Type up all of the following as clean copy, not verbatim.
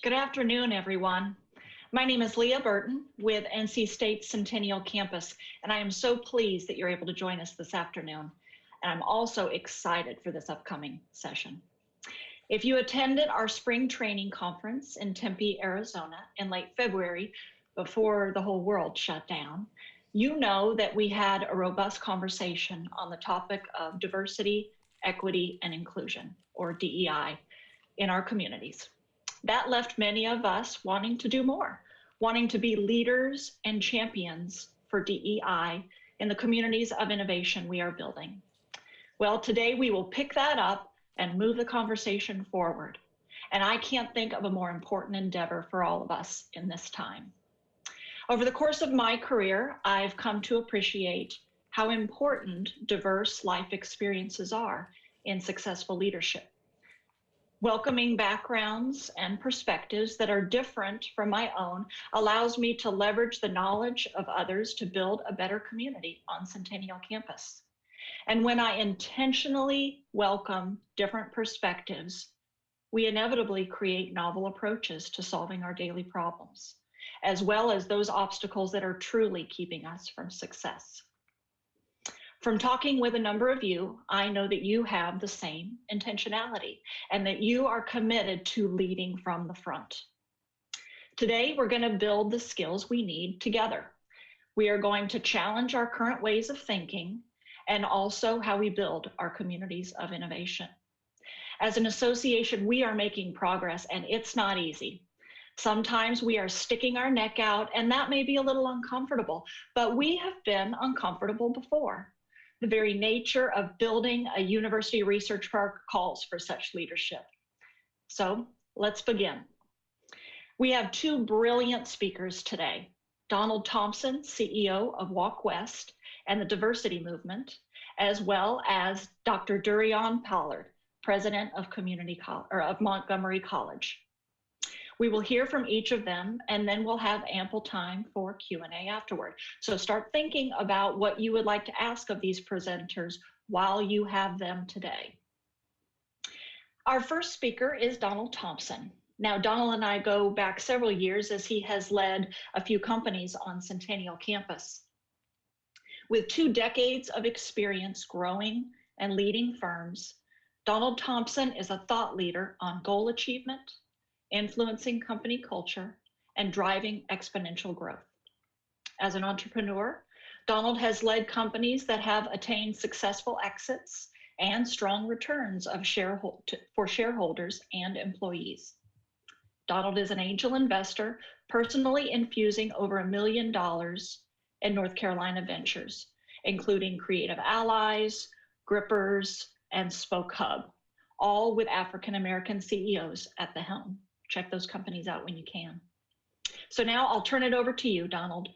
Good afternoon, everyone. My name is Leah Burton with NC State Centennial Campus, and I am so pleased that you're able to join us this afternoon. And I'm also excited for this upcoming session. If you attended our spring training conference in Tempe, Arizona in late February, before the whole world shut down, you know that we had a robust conversation on the topic of diversity, equity, and inclusion, or DEI, in our communities. That left many of us wanting to do more, wanting to be leaders and champions for DEI in the communities of innovation we are building. Well, today we will pick that up and move the conversation forward. And I can't think of a more important endeavor for all of us in this time. Over the course of my career, I've come to appreciate how important diverse life experiences are in successful leadership. Welcoming backgrounds and perspectives that are different from my own allows me to leverage the knowledge of others to build a better community on Centennial Campus. And when I intentionally welcome different perspectives, we inevitably create novel approaches to solving our daily problems, as well as those obstacles that are truly keeping us from success. From talking with a number of you, I know that you have the same intentionality and that you are committed to leading from the front. Today, we're going to build the skills we need together. We are going to challenge our current ways of thinking and also how we build our communities of innovation. As an association, we are making progress, and it's not easy. Sometimes we are sticking our neck out, and that may be a little uncomfortable, but we have been uncomfortable before. The very nature of building a university research park calls for such leadership. So let's begin. We have two brilliant speakers today, Donald Thompson, CEO of Walk West and the Diversity Movement, as well as Dr. Durian Pollard, President of Montgomery College. We will hear from each of them, and then we'll have ample time for Q&A afterward. So start thinking about what you would like to ask of these presenters while you have them today. Our first speaker is Donald Thompson. Now, Donald and I go back several years as he has led a few companies on Centennial Campus. With 2 decades of experience growing and leading firms, Donald Thompson is a thought leader on goal achievement, influencing company culture, and driving exponential growth. As an entrepreneur, Donald has led companies that have attained successful exits and strong returns for shareholders and employees. Donald is an angel investor, personally infusing over $1 million in North Carolina ventures, including Creative Allies, Grippers, and Spoke Hub, all with African-American CEOs at the helm. Check those companies out when you can. So now I'll turn it over to you, Donald.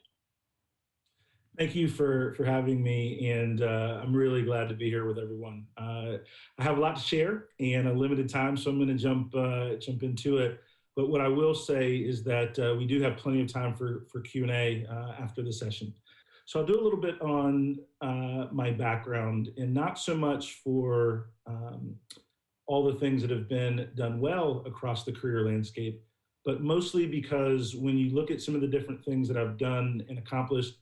Thank you for having me, and I'm really glad to be here with everyone. I have a lot to share and a limited time, so I'm going to jump into it. But what I will say is that we do have plenty of time for Q&A after the session. So I'll do a little bit on my background, and not so much for all the things that have been done well across the career landscape, but mostly because when you look at some of the different things that I've done and accomplished,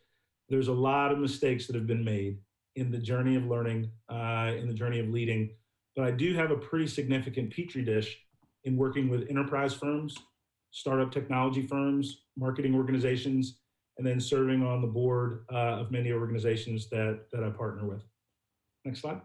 there's a lot of mistakes that have been made in the journey of learning, in the journey of leading. But I do have a pretty significant petri dish in working with enterprise firms, startup technology firms, marketing organizations, and then serving on the board of many organizations that I partner with. Next slide.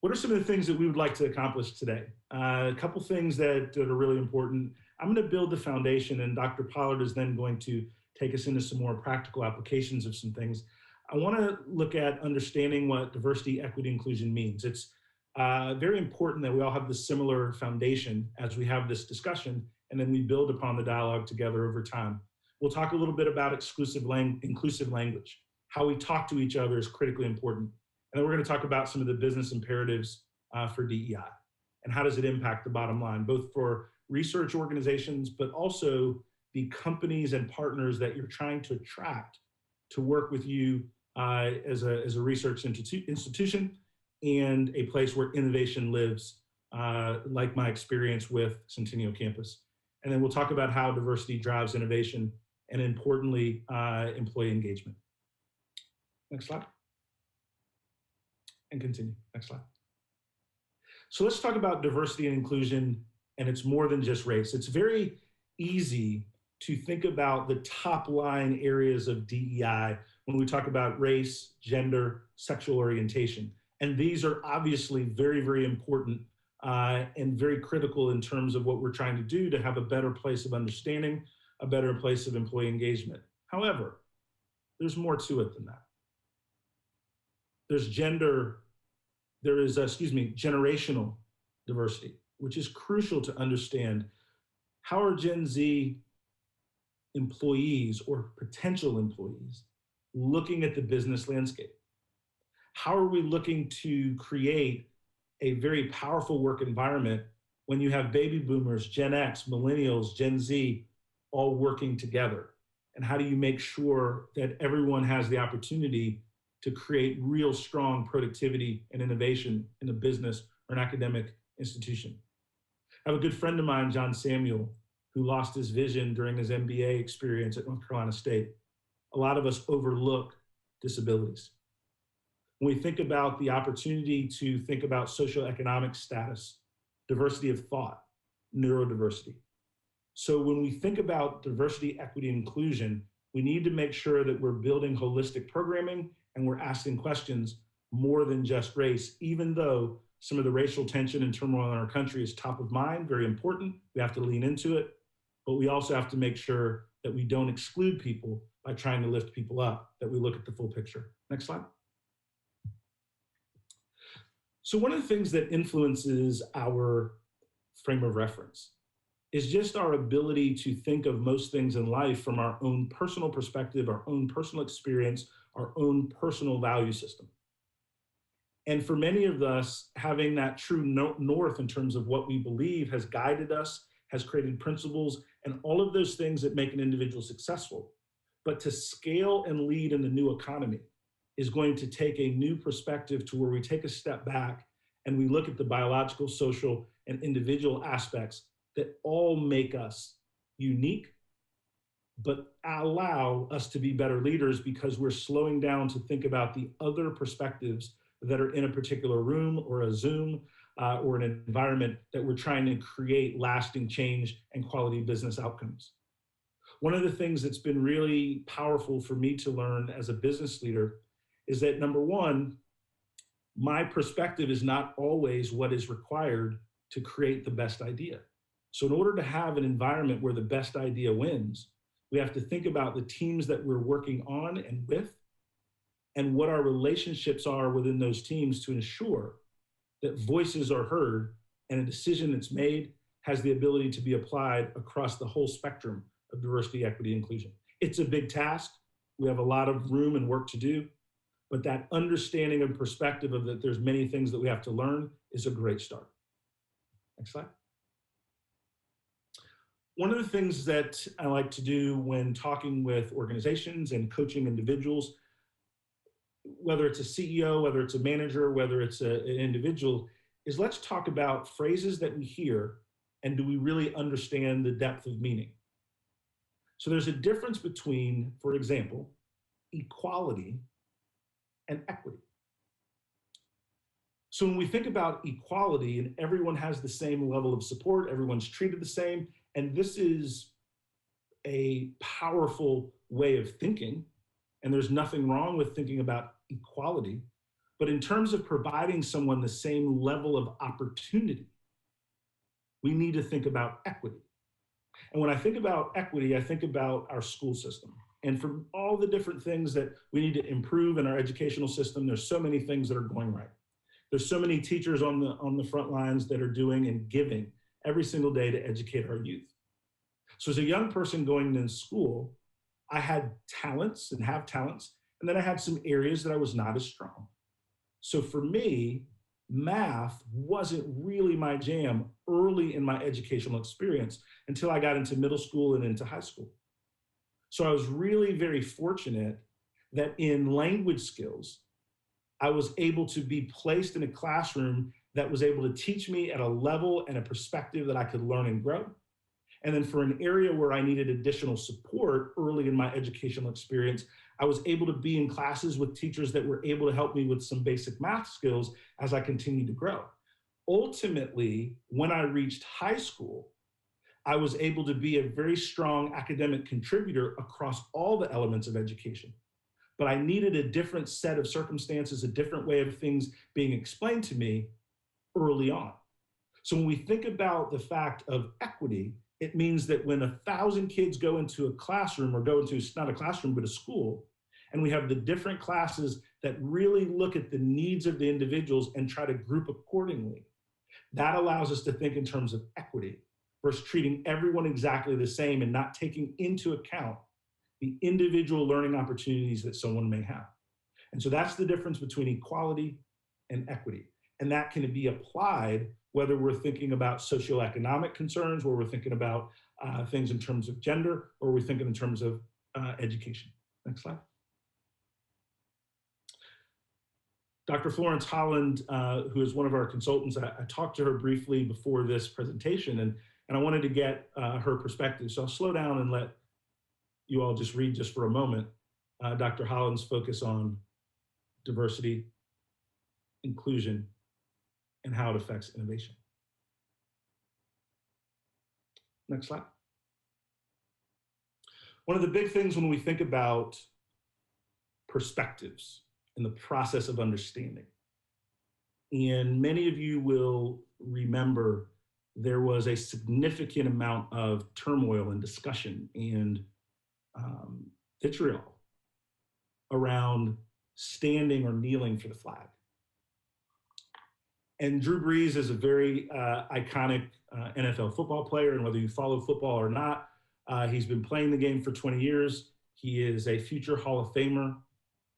What are some of the things that we would like to accomplish today? A couple things that are really important. I'm going to build the foundation, and Dr. Pollard is then going to take us into some more practical applications of some things. I want to look at understanding what diversity, equity, inclusion means. It's very important that we all have this similar foundation as we have this discussion, and then we build upon the dialogue together over time. We'll talk a little bit about inclusive language. How we talk to each other is critically important. And then we're going to talk about some of the business imperatives for DEI and how does it impact the bottom line, both for research organizations, but also the companies and partners that you're trying to attract to work with you as a research institution and a place where innovation lives like my experience with Centennial Campus. And then we'll talk about how diversity drives innovation and, importantly, employee engagement. Next slide. And continue. Next slide. So let's talk about diversity and inclusion, and it's more than just race. It's very easy to think about the top line areas of DEI when we talk about race, gender, sexual orientation. And these are obviously very, very important and very critical in terms of what we're trying to do to have a better place of understanding, a better place of employee engagement. However, there's more to it than that. There's generational diversity, which is crucial to understand. How are Gen Z employees or potential employees looking at the business landscape? How are we looking to create a very powerful work environment when you have baby boomers, Gen X, millennials, Gen Z, all working together? And how do you make sure that everyone has the opportunity to create real strong productivity and innovation in a business or an academic institution? I have a good friend of mine, John Samuel, who lost his vision during his MBA experience at North Carolina State. A lot of us overlook disabilities. When we think about the opportunity to think about socioeconomic status, diversity of thought, neurodiversity. So when we think about diversity, equity, and inclusion, we need to make sure that we're building holistic programming and we're asking questions more than just race, even though some of the racial tension and turmoil in our country is top of mind, very important. We have to lean into it, but we also have to make sure that we don't exclude people by trying to lift people up, that we look at the full picture. Next slide. So one of the things that influences our frame of reference is just our ability to think of most things in life from our own personal perspective, our own personal experience, our own personal value system. And for many of us, having that true north in terms of what we believe has guided us, has created principles, and all of those things that make an individual successful. But to scale and lead in the new economy is going to take a new perspective to where we take a step back and we look at the biological, social, and individual aspects that all make us unique, but allow us to be better leaders because we're slowing down to think about the other perspectives that are in a particular room or a Zoom or an environment that we're trying to create lasting change and quality business outcomes. One of the things that's been really powerful for me to learn as a business leader is that, number one, my perspective is not always what is required to create the best idea. So in order to have an environment where the best idea wins, we have to think about the teams that we're working on and with, and what our relationships are within those teams to ensure that voices are heard and a decision that's made has the ability to be applied across the whole spectrum of diversity, equity, inclusion. It's a big task. We have a lot of room and work to do, but that understanding and perspective of that there's many things that we have to learn is a great start. Next slide. One of the things that I like to do when talking with organizations and coaching individuals, whether it's a CEO, whether it's a manager, whether it's an individual, is let's talk about phrases that we hear and do we really understand the depth of meaning? So there's a difference between, for example, equality and equity. So when we think about equality and everyone has the same level of support, everyone's treated the same, and this is a powerful way of thinking, and there's nothing wrong with thinking about equality, but in terms of providing someone the same level of opportunity, we need to think about equity. And when I think about equity, I think about our school system. And from all the different things that we need to improve in our educational system, there's so many things that are going right. There's so many teachers on the front lines that are doing and giving every single day to educate our youth. So as a young person going into school, I had talents and have talents, and then I had some areas that I was not as strong. So for me, math wasn't really my jam early in my educational experience until I got into middle school and into high school. So I was really very fortunate that in language skills, I was able to be placed in a classroom that was able to teach me at a level and a perspective that I could learn and grow. And then for an area where I needed additional support early in my educational experience, I was able to be in classes with teachers that were able to help me with some basic math skills as I continued to grow. Ultimately, when I reached high school, I was able to be a very strong academic contributor across all the elements of education. But I needed a different set of circumstances, a different way of things being explained to me early on. So when we think about the fact of equity, it means that when 1,000 kids go into a classroom, or go into, not a classroom, but a school, and we have the different classes that really look at the needs of the individuals and try to group accordingly, that allows us to think in terms of equity versus treating everyone exactly the same and not taking into account the individual learning opportunities that someone may have. And so that's the difference between equality and equity. And that can be applied whether we're thinking about socioeconomic concerns, where we're thinking about things in terms of gender, or we're thinking in terms of education. Next slide. Dr. Florence Holland, who is one of our consultants, I talked to her briefly before this presentation, and I wanted to get her perspective. So I'll slow down and let you all just read just for a moment Dr. Holland's focus on diversity, inclusion, and how it affects innovation. Next slide. One of the big things when we think about perspectives in the process of understanding, and many of you will remember there was a significant amount of turmoil and discussion and vitriol around standing or kneeling for the flag. And Drew Brees is a very iconic NFL football player, and whether you follow football or not, he's been playing the game for 20 years. He is a future Hall of Famer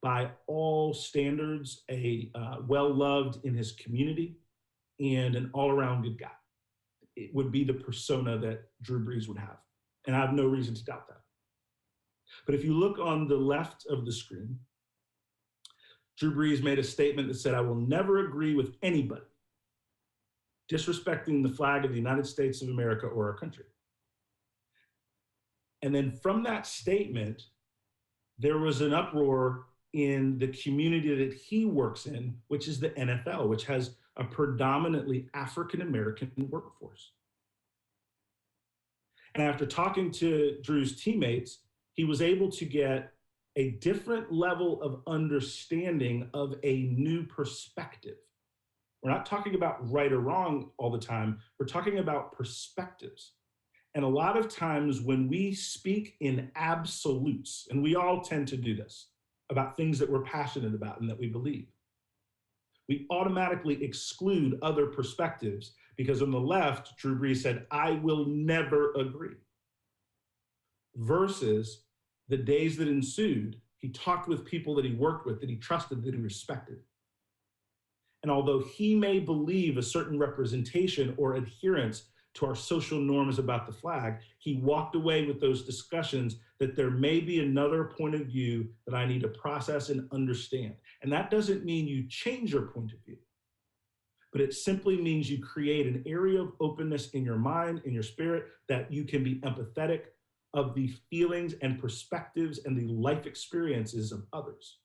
by all standards, a well-loved in his community, and an all-around good guy. It would be the persona that Drew Brees would have, and I have no reason to doubt that. But if you look on the left of the screen, Drew Brees made a statement that said, "I will never agree with anybody disrespecting the flag of the United States of America or our country." And then from that statement, there was an uproar in the community that he works in, which is the NFL, which has a predominantly African-American workforce. And after talking to Drew's teammates, he was able to get a different level of understanding of a new perspective. We're not talking about right or wrong all the time. We're talking about perspectives. And a lot of times when we speak in absolutes, and we all tend to do this, about things that we're passionate about and that we believe, we automatically exclude other perspectives, because on the left, Drew Brees said, "I will never agree." Versus the days that ensued, he talked with people that he worked with, that he trusted, that he respected. And although he may believe a certain representation or adherence to our social norms about the flag, he walked away with those discussions that there may be another point of view that I need to process and understand. And that doesn't mean you change your point of view, but it simply means you create an area of openness in your mind, in your spirit, that you can be empathetic of the feelings and perspectives and the life experiences of others.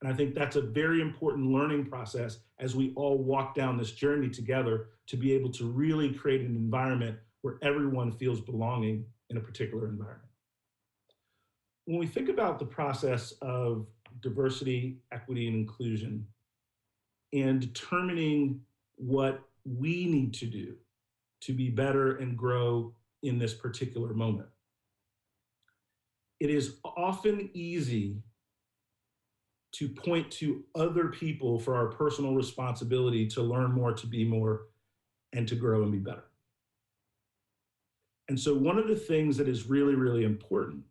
And I think that's a very important learning process as we all walk down this journey together, to be able to really create an environment where everyone feels belonging in a particular environment. When we think about the process of diversity, equity, and inclusion, and determining what we need to do to be better and grow in this particular moment, it is often easy to point to other people for our personal responsibility to learn more, to be more, and to grow and be better. And so one of the things that is really, really important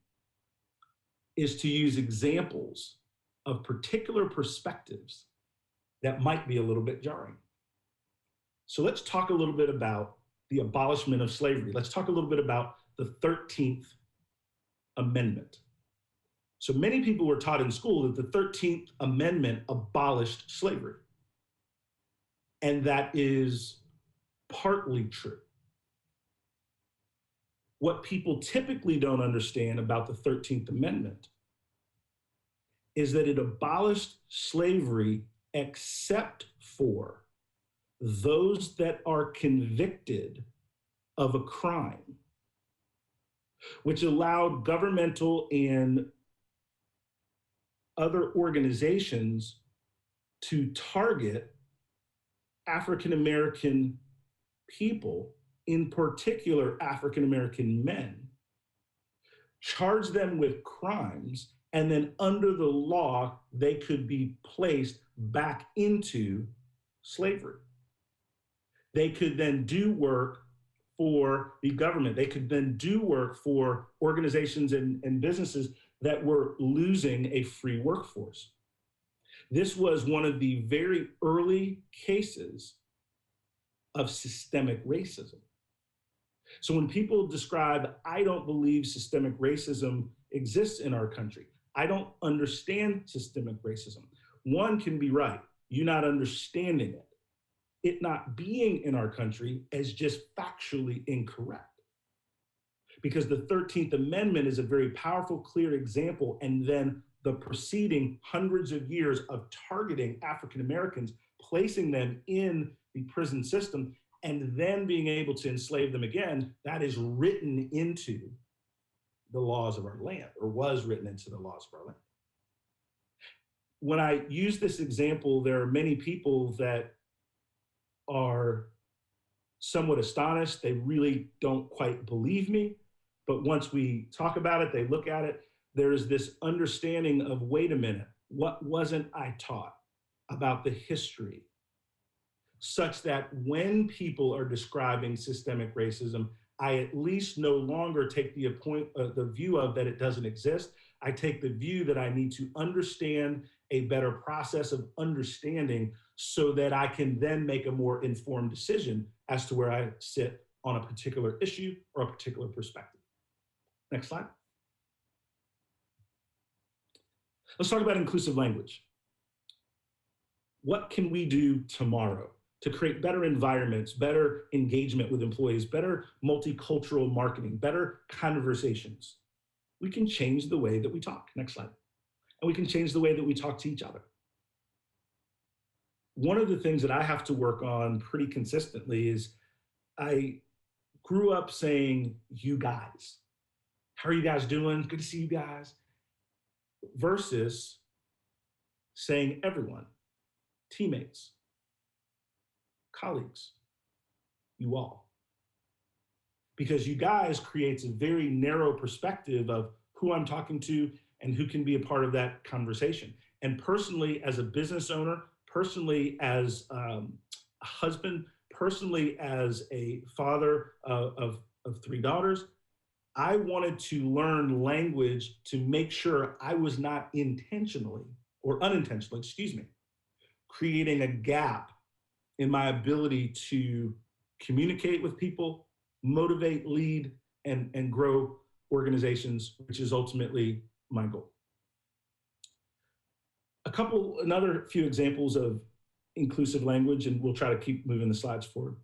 is to use examples of particular perspectives that might be a little bit jarring. So let's talk a little bit about the abolishment of slavery. Let's talk a little bit about the 13th Amendment. So many people were taught in school that the 13th Amendment abolished slavery. And that is partly true. What people typically don't understand about the 13th Amendment is that it abolished slavery except for those that are convicted of a crime, which allowed governmental and other organizations to target African American people, in particular African American men, charge them with crimes, and then under the law, they could be placed back into slavery. They could then do work for the government. They could then do work for organizations and businesses that were losing a free workforce. This was one of the very early cases of systemic racism. So when people describe, I don't believe systemic racism exists in our country, I don't understand systemic racism, one can be right. You not understanding it, it not being in our country is just factually incorrect. Because the 13th Amendment is a very powerful, clear example, and then the preceding hundreds of years of targeting African Americans, placing them in the prison system, and then being able to enslave them again, that is written into the laws of our land, or was written into the laws of our land. When I use this example, there are many people that are somewhat astonished. They really don't quite believe me. But once we talk about it, they look at it, there's this understanding of, wait a minute, what wasn't I taught about the history? Such that when people are describing systemic racism, I at least no longer take the view of that it doesn't exist. I take the view that I need to understand a better process of understanding so that I can then make a more informed decision as to where I sit on a particular issue or a particular perspective. Next slide. Let's talk about inclusive language. What can we do tomorrow to create better environments, better engagement with employees, better multicultural marketing, better conversations? We can change the way that we talk. Next slide. And we can change the way that we talk to each other. One of the things that I have to work on pretty consistently is I grew up saying, you guys. How are you guys doing? Good to see you guys. Versus saying everyone, teammates, colleagues, you all. Because you guys creates a very narrow perspective of who I'm talking to and who can be a part of that conversation. And personally, as a business owner, personally as a husband, personally as a father of 3 daughters, I wanted to learn language to make sure I was not intentionally or unintentionally, creating a gap in my ability to communicate with people, motivate, lead, and grow organizations, which is ultimately my goal. Another few examples of inclusive language, and we'll try to keep moving the slides forward.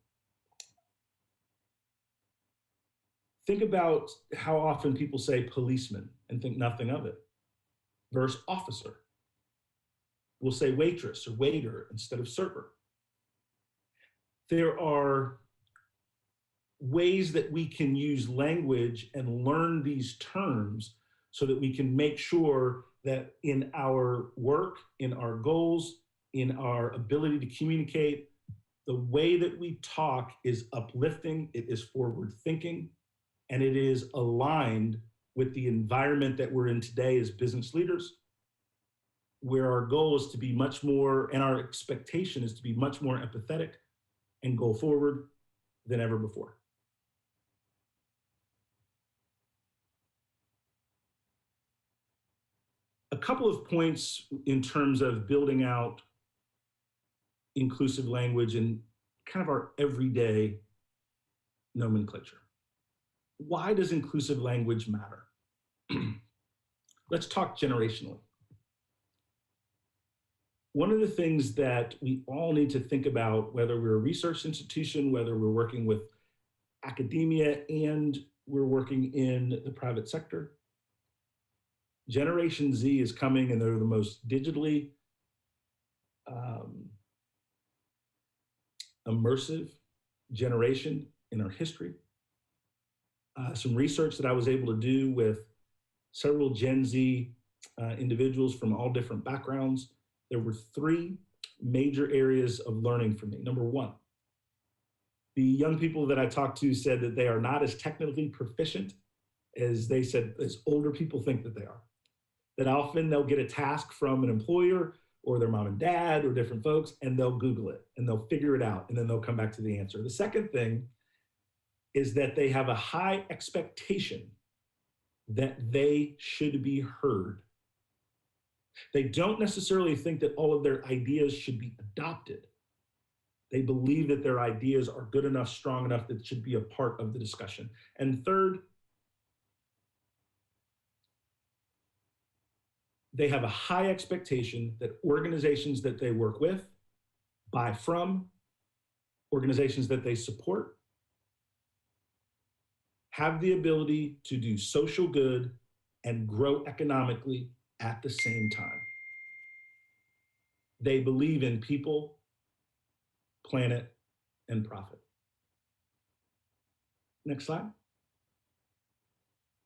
Think about how often people say policeman and think nothing of it, versus officer. We'll say waitress or waiter instead of server. There are ways that we can use language and learn these terms so that we can make sure that in our work, in our goals, in our ability to communicate, the way that we talk is uplifting, it is forward thinking, and it is aligned with the environment that we're in today as business leaders, where our goal is to be much more, and our expectation is to be much more empathetic and go forward than ever before. A couple of points in terms of building out inclusive language and kind of our everyday nomenclature. Why does inclusive language matter? Let's talk generationally. One of the things that we all need to think about, whether we're a research institution, whether we're working with academia and we're working in the private sector, Generation Z is coming and they're the most digitally immersive generation in our history. Some research that I was able to do with several Gen Z individuals from all different backgrounds, there were three major areas of learning for me. Number one, the young people that I talked to said that they are not as technically proficient as they said, as older people think that they are. That often they'll get a task from an employer or their mom and dad or different folks, and they'll Google it and they'll figure it out and then they'll come back to the answer. The second thing is that they have a high expectation that they should be heard. They don't necessarily think that all of their ideas should be adopted. They believe that their ideas are good enough, strong enough that it should be a part of the discussion. And third, they have a high expectation that organizations that they work with, buy from, organizations that they support, have the ability to do social good and grow economically at the same time. They believe in people, planet, and profit. Next slide.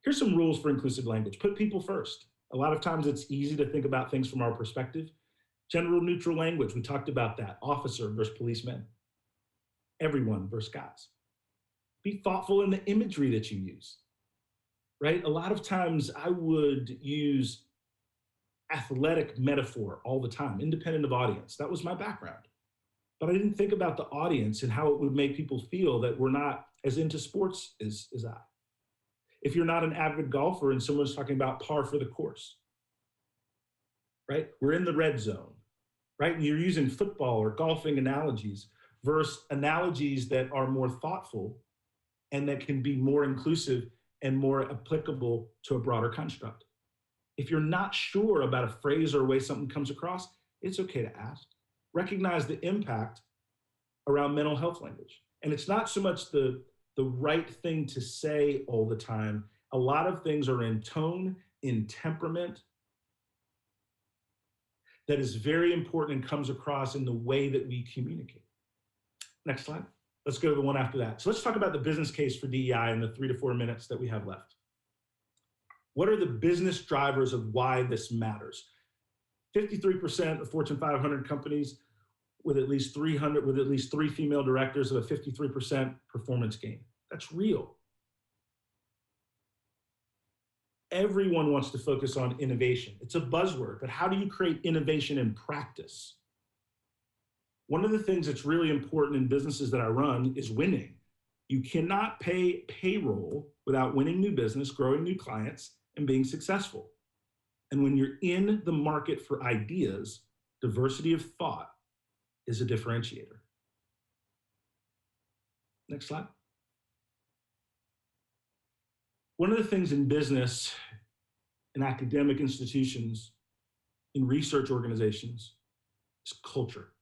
Here's some rules for inclusive language. Put people first. A lot of times it's easy to think about things from our perspective. Gender neutral language, we talked about that. Officer versus policemen. Everyone versus guys. Be thoughtful in the imagery that you use, right? A lot of times I would use athletic metaphor all the time, independent of audience. That was my background. But I didn't think about the audience and how it would make people feel that we're not as into sports as I. If you're not an avid golfer and someone's talking about par for the course, right? We're in the red zone, right? And you're using football or golfing analogies versus analogies that are more thoughtful and that can be more inclusive and more applicable to a broader construct. If you're not sure about a phrase or a way something comes across, it's okay to ask. Recognize the impact around mental health language. And it's not so much the right thing to say all the time. A lot of things are in tone, in temperament, that is very important and comes across in the way that we communicate. Next slide. Let's go to the one after that. So let's talk about the business case for DEI in the 3 to 4 minutes that we have left. What are the business drivers of why this matters? 53% of Fortune 500 companies with at least 3 female directors have a 53% performance gain. That's real. Everyone wants to focus on innovation. It's a buzzword, but how do you create innovation in practice? One of the things that's really important in businesses that I run is winning. You cannot pay payroll without winning new business, growing new clients, and being successful. And when you're in the market for ideas, diversity of thought is a differentiator. Next slide. One of the things in business, in academic institutions, in research organizations, is culture.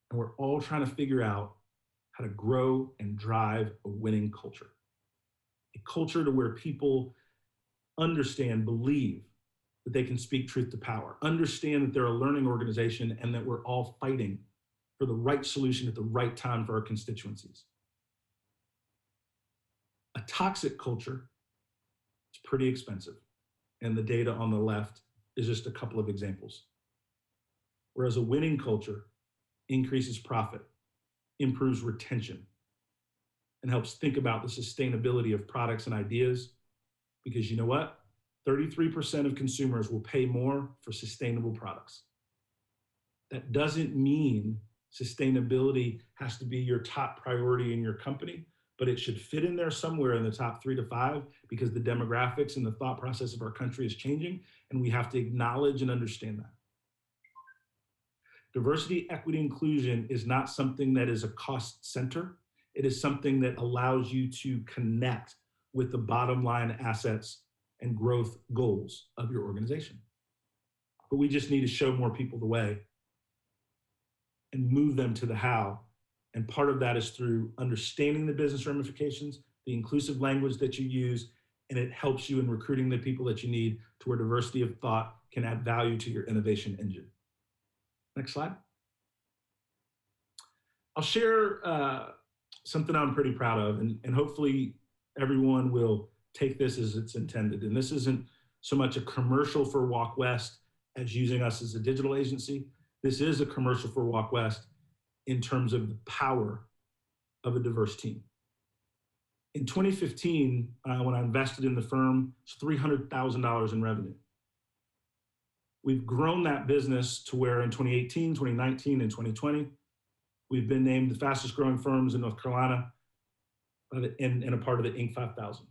And we're all trying to figure out how to grow and drive a winning culture. A culture to where people understand, believe that they can speak truth to power, understand that they're a learning organization and that we're all fighting for the right solution at the right time for our constituencies. A toxic culture is pretty expensive. And the data on the left is just a couple of examples. Whereas a winning culture increases profit, improves retention, and helps think about the sustainability of products and ideas. Because you know what? 33% of consumers will pay more for sustainable products. That doesn't mean sustainability has to be your top priority in your company, but it should fit in there somewhere in the top 3 to 5 because the demographics and the thought process of our country is changing, and we have to acknowledge and understand that. Diversity, equity, inclusion is not something that is a cost center. It is something that allows you to connect with the bottom line assets and growth goals of your organization. But we just need to show more people the way and move them to the how. And part of that is through understanding the business ramifications, the inclusive language that you use, and it helps you in recruiting the people that you need to where diversity of thought can add value to your innovation engine. Next slide. I'll share something I'm pretty proud of, and hopefully everyone will take this as it's intended. And this isn't so much a commercial for Walk West as using us as a digital agency. This is a commercial for Walk West in terms of the power of a diverse team. In 2015, when I invested in the firm, it's $300,000 in revenue. We've grown that business to where in 2018, 2019, and 2020, we've been named the fastest growing firms in North Carolina and a part of the Inc. 5000.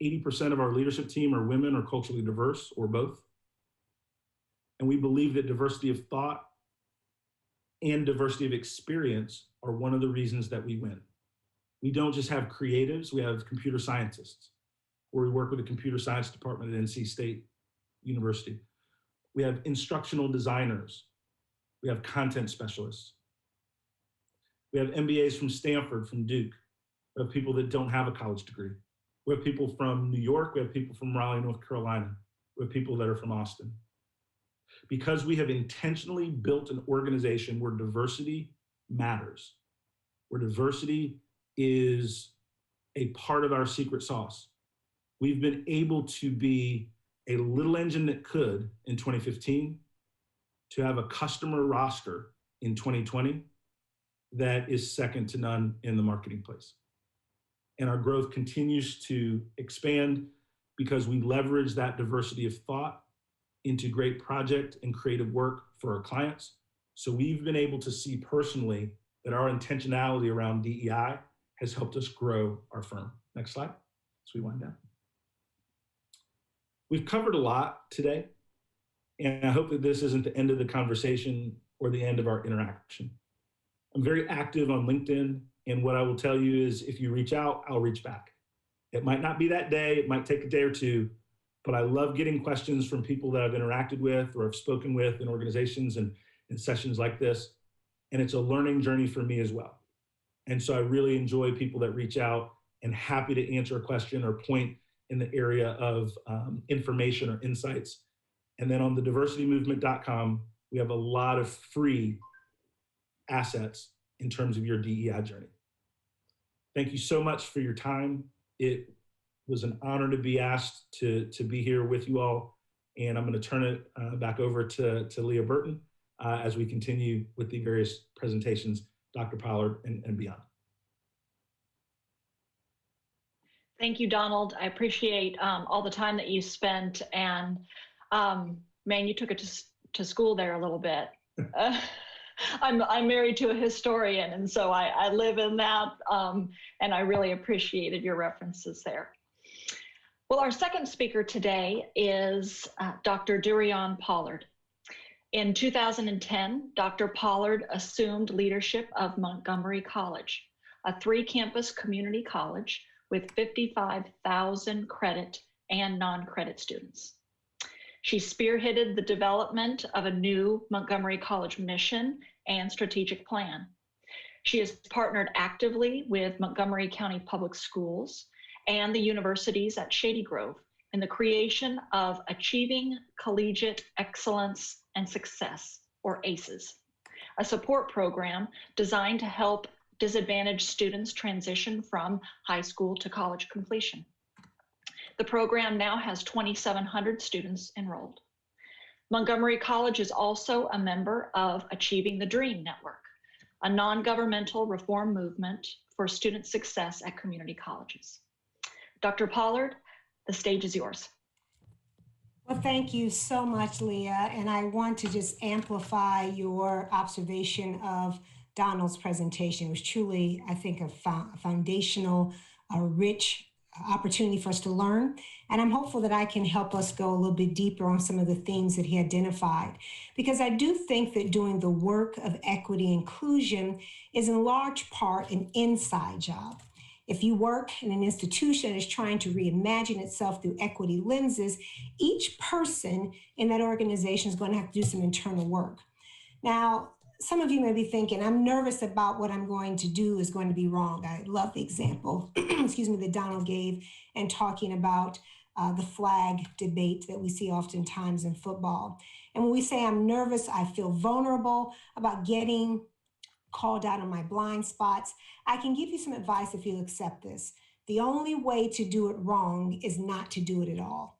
80% of our leadership team are women or culturally diverse or both. And we believe that diversity of thought and diversity of experience are one of the reasons that we win. We don't just have creatives, we have computer scientists, where we work with the computer science department at NC State University. We have instructional designers. We have content specialists. We have MBAs from Stanford, from Duke. We have people that don't have a college degree. We have people from New York. We have people from Raleigh, North Carolina. We have people that are from Austin. Because we have intentionally built an organization where diversity matters, where diversity is a part of our secret sauce. We've been able to be a little engine that could in 2015, to have a customer roster in 2020 that is second to none in the marketplace. And our growth continues to expand because we leverage that diversity of thought into great project and creative work for our clients. So we've been able to see personally that our intentionality around DEI has helped us grow our firm. Next slide, as we wind down. We've covered a lot today, and I hope that this isn't the end of the conversation or the end of our interaction. I'm very active on LinkedIn, and what I will tell you is if you reach out, I'll reach back. It might not be that day, it might take a day or two, but I love getting questions from people that I've interacted with or have spoken with in organizations and in sessions like this, and it's a learning journey for me as well. And so I really enjoy people that reach out and happy to answer a question or point in the area of information or insights. And then on the diversitymovement.com, we have a lot of free assets in terms of your DEI journey. Thank you so much for your time. It was an honor to be asked to be here with you all. And I'm going to turn it back over to Leah Burton as we continue with the various presentations, Dr. Pollard and beyond. Thank you, Donald. I appreciate all the time that you spent, and man, you took it to school there a little bit. I'm married to a historian, and so I live in that, and I really appreciated your references there. Well, our second speaker today is Dr. Durian Pollard. In 2010, Dr. Pollard assumed leadership of Montgomery College, a 3-campus community college with 55,000 credit and non-credit students. She spearheaded the development of a new Montgomery College mission and strategic plan. She has partnered actively with Montgomery County Public Schools and the universities at Shady Grove in the creation of Achieving Collegiate Excellence and Success, or ACES, a support program designed to help disadvantaged students transition from high school to college completion. The program now has 2,700 students enrolled. Montgomery College is also a member of Achieving the Dream Network, a non-governmental reform movement for student success at community colleges. Dr. Pollard, the stage is yours. Well, thank you so much, Leah. And I want to just amplify your observation of Donald's presentation. It was truly, I think, a foundational, a rich opportunity for us to learn. And I'm hopeful that I can help us go a little bit deeper on some of the themes that he identified. Because I do think that doing the work of equity inclusion is in large part an inside job. If you work in an institution that is trying to reimagine itself through equity lenses, each person in that organization is going to have to do some internal work. Now, some of you may be thinking, I'm nervous about what I'm going to do is going to be wrong. I love the example, excuse me, that Donald gave and talking about the flag debate that we see oftentimes in football. And when we say I'm nervous, I feel vulnerable about getting called out on my blind spots, I can give you some advice if you'll accept this. The only way to do it wrong is not to do it at all.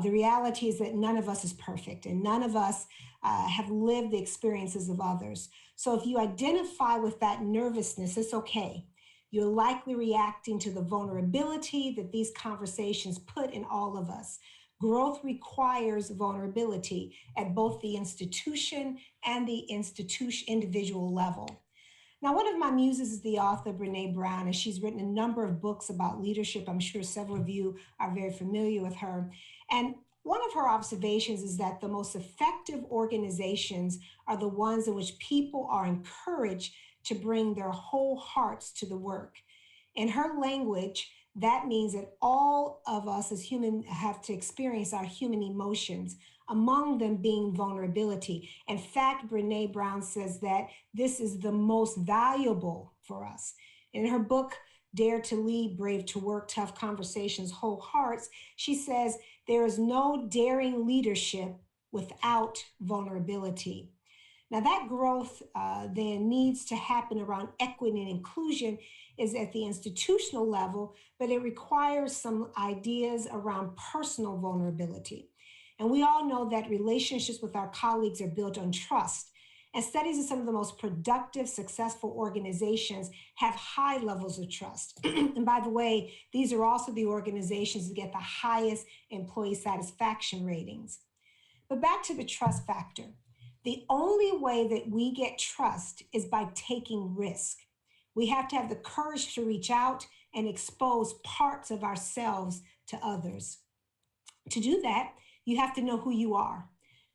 The reality is that none of us is perfect and none of us have lived the experiences of others. So if you identify with that nervousness, it's okay. You're likely reacting to the vulnerability that these conversations put in all of us. Growth requires vulnerability at both the institution and the individual level. Now, one of my muses is the author, Brene Brown, and she's written a number of books about leadership. I'm sure several of you are very familiar with her. And one of her observations is that the most effective organizations are the ones in which people are encouraged to bring their whole hearts to the work. In her language, that means that all of us as humans have to experience our human emotions, among them being vulnerability. In fact, Brene Brown says that this is the most valuable for us. In her book, Dare to Lead, Brave to Work, Tough Conversations, Whole Hearts, she says there is no daring leadership without vulnerability. Now that growth then needs to happen around equity and inclusion is at the institutional level, but it requires some ideas around personal vulnerability. And we all know that relationships with our colleagues are built on trust. And studies of some of the most productive, successful organizations have high levels of trust. And by the way, these are also the organizations that get the highest employee satisfaction ratings. But back to the trust factor. The only way that we get trust is by taking risk. We have to have the courage to reach out and expose parts of ourselves to others. To do that, you have to know who you are,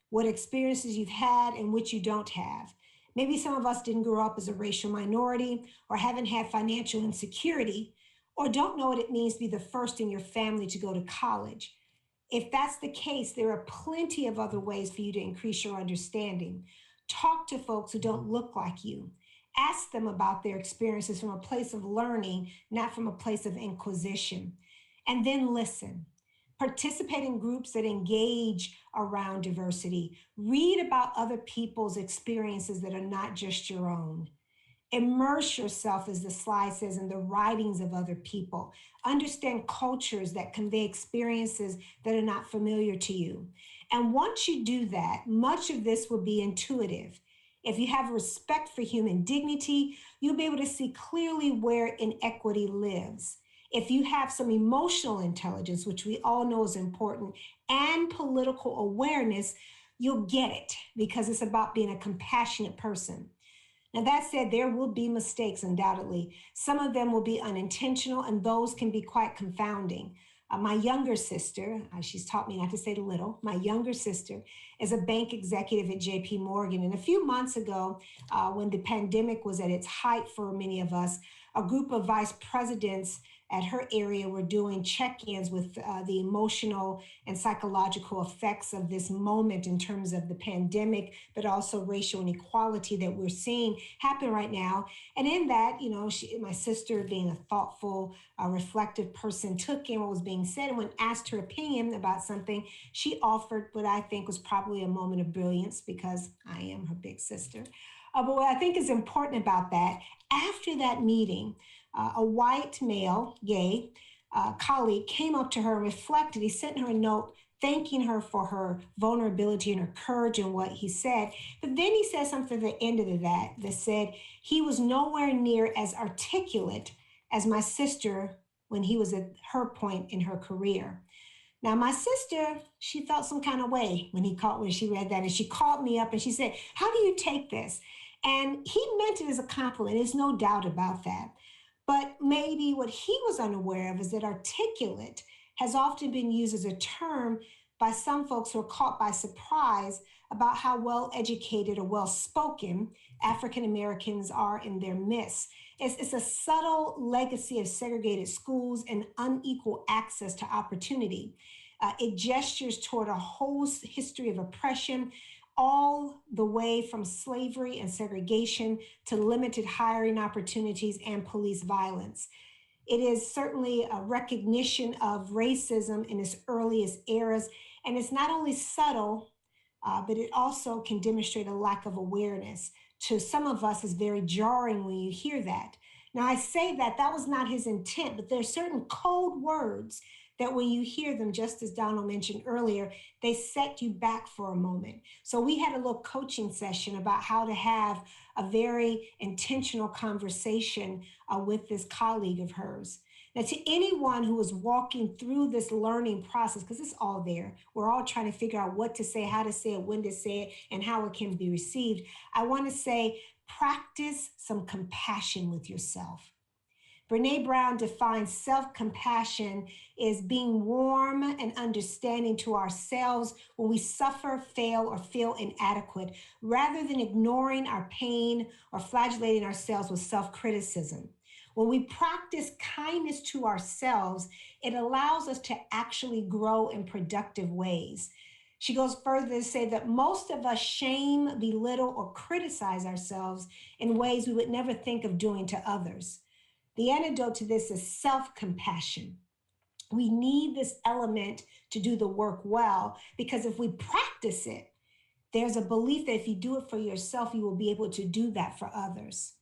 what experiences you've had and which you don't have. Maybe some of us didn't grow up as a racial minority or haven't had financial insecurity or don't know what it means to be the first in your family to go to college. If that's the case, there are plenty of other ways for you to increase your understanding. Talk to folks who don't look like you. Ask them about their experiences from a place of learning, not from a place of inquisition. And then listen. Participate in groups that engage around diversity. Read about other people's experiences that are not just your own. Immerse yourself, as the slide says, in the writings of other people. Understand cultures that convey experiences that are not familiar to you. And once you do that, much of this will be intuitive. If you have respect for human dignity, you'll be able to see clearly where inequity lives. If you have some emotional intelligence, which we all know is important, and political awareness, you'll get it because it's about being a compassionate person. Now, that said, there will be mistakes, undoubtedly. Some of them will be unintentional, and those can be quite confounding. My younger sister, she's taught me not to say the little, my younger sister is a bank executive at JP Morgan. And a few months ago, when the pandemic was at its height for many of us, a group of vice presidents at her area were doing check-ins with the emotional and psychological effects of this moment in terms of the pandemic, but also racial inequality that we're seeing happen right now. And in that, my sister, being a thoughtful, reflective person, took in what was being said, and when asked her opinion about something, she offered what I think was probably a moment of brilliance because I am her big sister. But what I think is important about that, after that meeting, a white male, gay colleague came up to her and reflected. He sent her a note thanking her for her vulnerability and her courage and what he said. But then he said something at the end of that said he was nowhere near as articulate as my sister when he was at her point in her career. Now, my sister, she felt some kind of way when she read that, and she called me up and she said, "How do you take this?" And he meant it as a compliment. There's no doubt about that. But maybe what he was unaware of is that articulate has often been used as a term by some folks who are caught by surprise about how well-educated or well-spoken African Americans are in their midst. It's a subtle legacy of segregated schools and unequal access to opportunity. It gestures toward a whole history of oppression, all the way from slavery and segregation to limited hiring opportunities and police violence. It is certainly a recognition of racism in its earliest eras, and it's not only subtle, but it also can demonstrate a lack of awareness. To some of us, it's very jarring when you hear that. Now, I say that was not his intent, but there are certain code words that when you hear them, just as Donald mentioned earlier, they set you back for a moment. So we had a little coaching session about how to have a very intentional conversation with this colleague of hers. Now, to anyone who is walking through this learning process, because it's all there, we're all trying to figure out what to say, how to say it, when to say it, and how it can be received. I want to say, practice some compassion with yourself. Brene Brown defines self-compassion as being warm and understanding to ourselves when we suffer, fail, or feel inadequate, rather than ignoring our pain or flagellating ourselves with self-criticism. When we practice kindness to ourselves, it allows us to actually grow in productive ways. She goes further to say that most of us shame, belittle, or criticize ourselves in ways we would never think of doing to others. The antidote to this is self-compassion. We need this element to do the work well, because if we practice it, there's a belief that if you do it for yourself, you will be able to do that for others.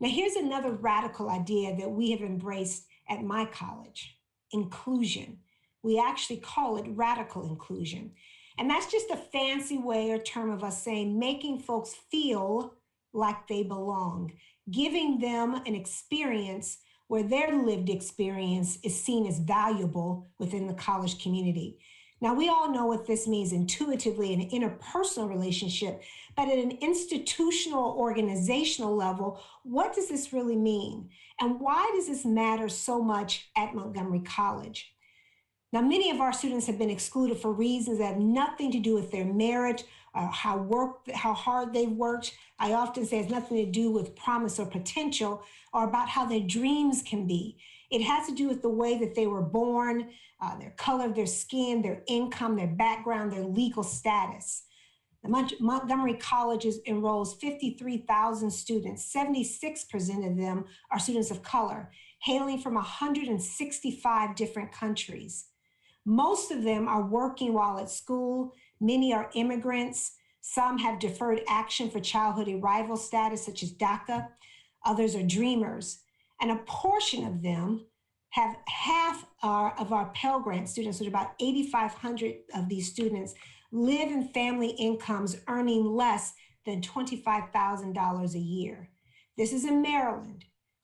Now, here's another radical idea that we have embraced at my college: inclusion. We actually call it radical inclusion. And that's just a fancy way or term of us saying making folks feel like they belong, giving them an experience where their lived experience is seen as valuable within the college community. Now, we all know what this means intuitively in an interpersonal relationship, but at an institutional, organizational level, what does this really mean? And why does this matter so much at Montgomery College? Now, many of our students have been excluded for reasons that have nothing to do with their merit, how hard they've worked. I often say it has nothing to do with promise or potential, or about how their dreams can be. It has to do with the way that they were born, their color of their skin, their income, their background, their legal status. Montgomery College enrolls 53,000 students. 76% of them are students of color, hailing from 165 different countries. Most of them are working while at school. Many are immigrants. Some have deferred action for childhood arrival status, such as DACA. Others are dreamers. And a portion of them have half of our Pell Grant students, which about 8,500 of these students, live in family incomes earning less than $25,000 a year. This is in Maryland,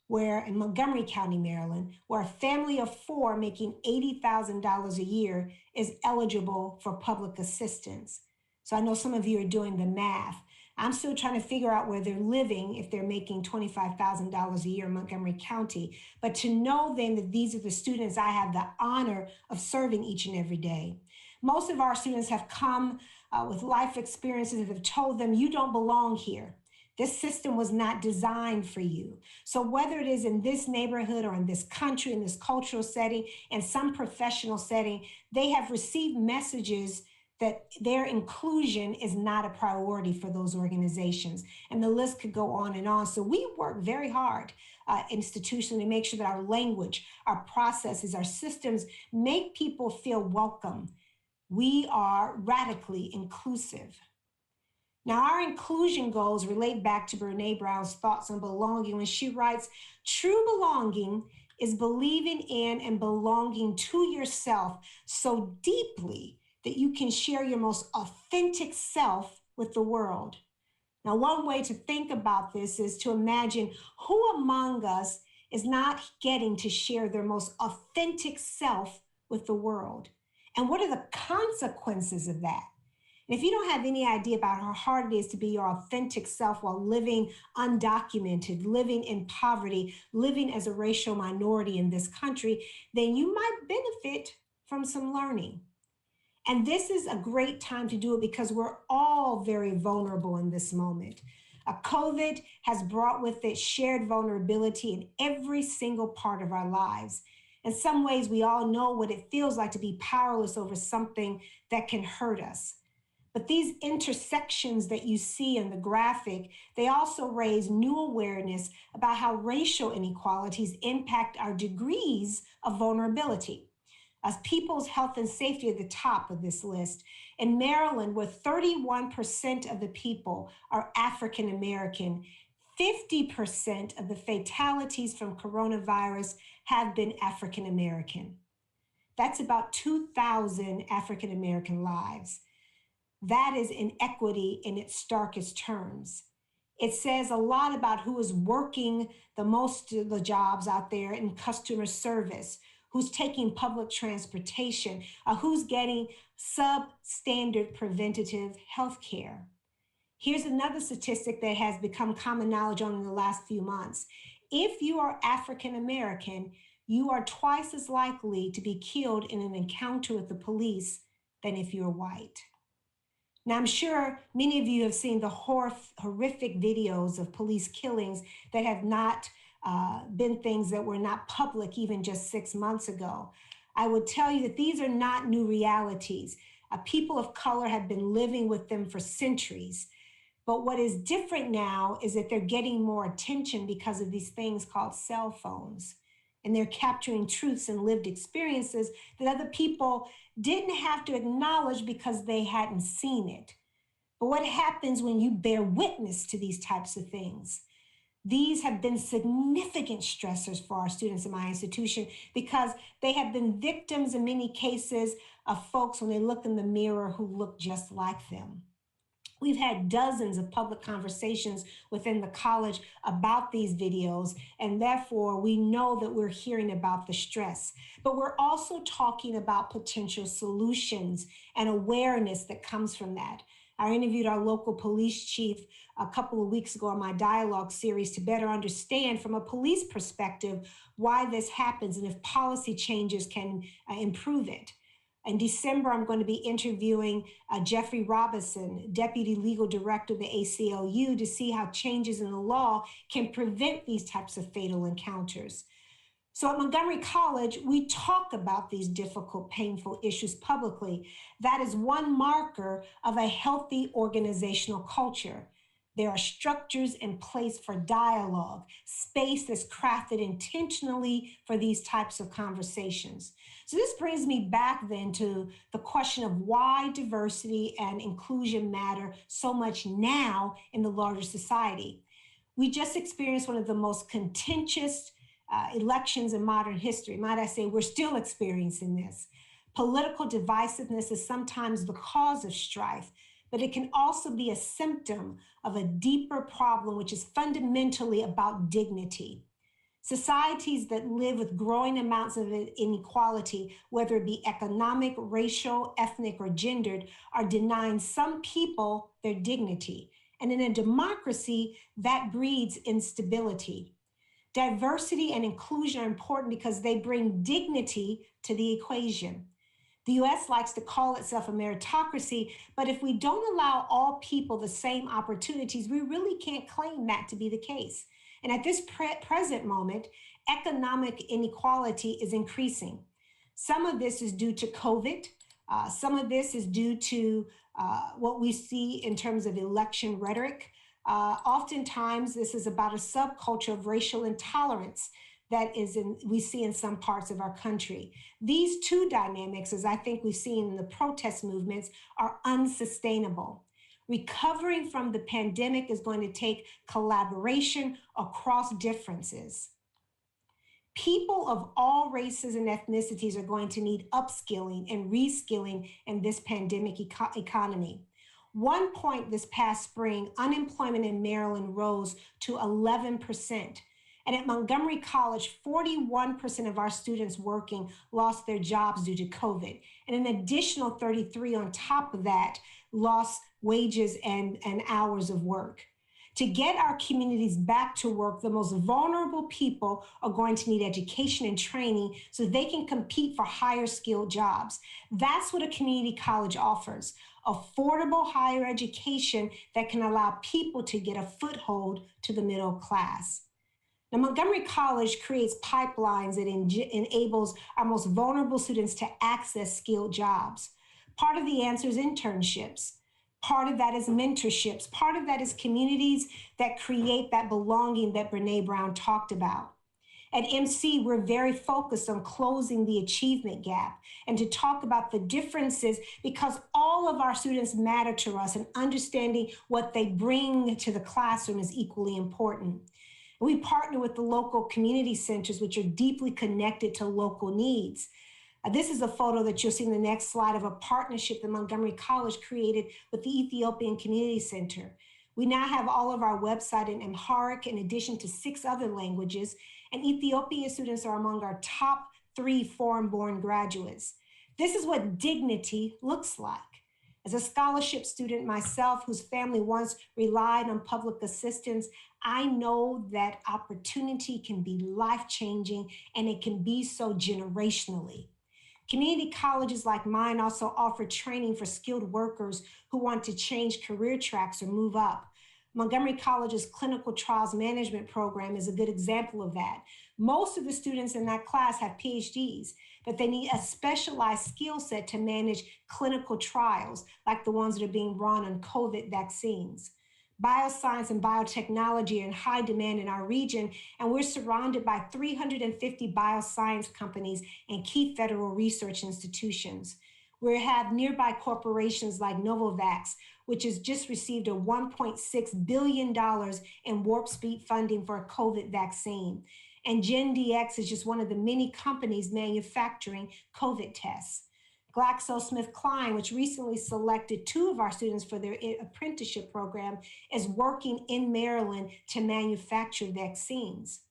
in Montgomery County, Maryland, where a family of four making $80,000 a year is eligible for public assistance. So I know some of you are doing the math. I'm still trying to figure out where they're living if they're making $25,000 a year in Montgomery County. But to know then that these are the students I have the honor of serving each and every day. Most of our students have come with life experiences that have told them, you don't belong here. This system was not designed for you. So whether it is in this neighborhood or in this country, in this cultural setting, in some professional setting, they have received messages that their inclusion is not a priority for those organizations. And the list could go on and on. So we work very hard institutionally to make sure that our language, our processes, our systems make people feel welcome. We are radically inclusive. Now, our inclusion goals relate back to Brene Brown's thoughts on belonging when she writes, true belonging is believing in and belonging to yourself so deeply that you can share your most authentic self with the world. Now, one way to think about this is to imagine who among us is not getting to share their most authentic self with the world. And what are the consequences of that? And if you don't have any idea about how hard it is to be your authentic self while living undocumented, living in poverty, living as a racial minority in this country, then you might benefit from some learning. And this is a great time to do it because we're all very vulnerable in this moment. COVID has brought with it shared vulnerability in every single part of our lives. In some ways, we all know what it feels like to be powerless over something that can hurt us. But these intersections that you see in the graphic, they also raise new awareness about how racial inequalities impact our degrees of vulnerability. As people's health and safety at the top of this list. In Maryland, where 31% of the people are African American, 50% of the fatalities from coronavirus have been African American. That's about 2,000 African American lives. That is inequity in its starkest terms. It says a lot about who is working the most of the jobs out there in customer service, who's taking public transportation, who's getting substandard preventative health care. Here's another statistic that has become common knowledge on in the last few months. If you are African American, you are twice as likely to be killed in an encounter with the police than if you're white. Now, I'm sure many of you have seen the horrific videos of police killings that have not been things that were not public even just 6 months ago. I would tell you that these are not new realities. People of color have been living with them for centuries. But what is different now is that they're getting more attention because of these things called cell phones. And they're capturing truths and lived experiences that other people didn't have to acknowledge because they hadn't seen it. But what happens when you bear witness to these types of things? These have been significant stressors for our students in my institution because they have been victims in many cases of folks when they look in the mirror who look just like them. We've had dozens of public conversations within the college about these videos, and therefore we know that we're hearing about the stress. But we're also talking about potential solutions and awareness that comes from that. I interviewed our local police chief a couple of weeks ago on my dialogue series to better understand from a police perspective why this happens and if policy changes can improve it. In December, I'm going to be interviewing Jeffrey Robinson, Deputy Legal Director of the ACLU, to see how changes in the law can prevent these types of fatal encounters. So at Montgomery College, we talk about these difficult, painful issues publicly. That is one marker of a healthy organizational culture. There are structures in place for dialogue, space that's crafted intentionally for these types of conversations. So this brings me back then to the question of why diversity and inclusion matter so much now in the larger society. We just experienced one of the most contentious elections in modern history. Might I say, we're still experiencing this. Political divisiveness is sometimes the cause of strife, but it can also be a symptom of a deeper problem, which is fundamentally about dignity. Societies that live with growing amounts of inequality, whether it be economic, racial, ethnic, or gendered, are denying some people their dignity. And in a democracy, that breeds instability. Diversity and inclusion are important because they bring dignity to the equation. The US likes to call itself a meritocracy, but if we don't allow all people the same opportunities, we really can't claim that to be the case. And at this present moment, economic inequality is increasing. Some of this is due to COVID. Some of this is due to what we see in terms of election rhetoric. Oftentimes, this is about a subculture of racial intolerance that we see in some parts of our country. These two dynamics, as I think we've seen in the protest movements, are unsustainable. Recovering from the pandemic is going to take collaboration across differences. People of all races and ethnicities are going to need upskilling and reskilling in this pandemic economy. One point this past spring, unemployment in Maryland rose to 11%. And at Montgomery College, 41% of our students working lost their jobs due to COVID. And an additional 33 on top of that lost wages and hours of work. To get our communities back to work, the most vulnerable people are going to need education and training so they can compete for higher skilled jobs. That's what a community college offers, affordable higher education that can allow people to get a foothold to the middle class. Now, Montgomery College creates pipelines that enables our most vulnerable students to access skilled jobs. Part of the answer is internships. Part of that is mentorships. Part of that is communities that create that belonging that Brene Brown talked about. At MC, we're very focused on closing the achievement gap and to talk about the differences because all of our students matter to us, and understanding what they bring to the classroom is equally important. We partner with the local community centers, which are deeply connected to local needs. This is a photo that you'll see in the next slide of a partnership that Montgomery College created with the Ethiopian Community Center. We now have all of our website in Amharic in addition to 6 other languages, and Ethiopian students are among our top 3 foreign-born graduates. This is what dignity looks like. As a scholarship student myself, whose family once relied on public assistance, I know that opportunity can be life-changing, and it can be so generationally. Community colleges like mine also offer training for skilled workers who want to change career tracks or move up. Montgomery College's clinical trials management program is a good example of that. Most of the students in that class have PhDs, but they need a specialized skill set to manage clinical trials like the ones that are being run on COVID vaccines. Bioscience and biotechnology are in high demand in our region, and we're surrounded by 350 bioscience companies and key federal research institutions. We have nearby corporations like Novavax, which has just received a $1.6 billion in warp speed funding for a COVID vaccine. And GenDx is just one of the many companies manufacturing COVID tests. GlaxoSmithKline, which recently selected 2 of our students for their apprenticeship program, is working in Maryland to manufacture vaccines.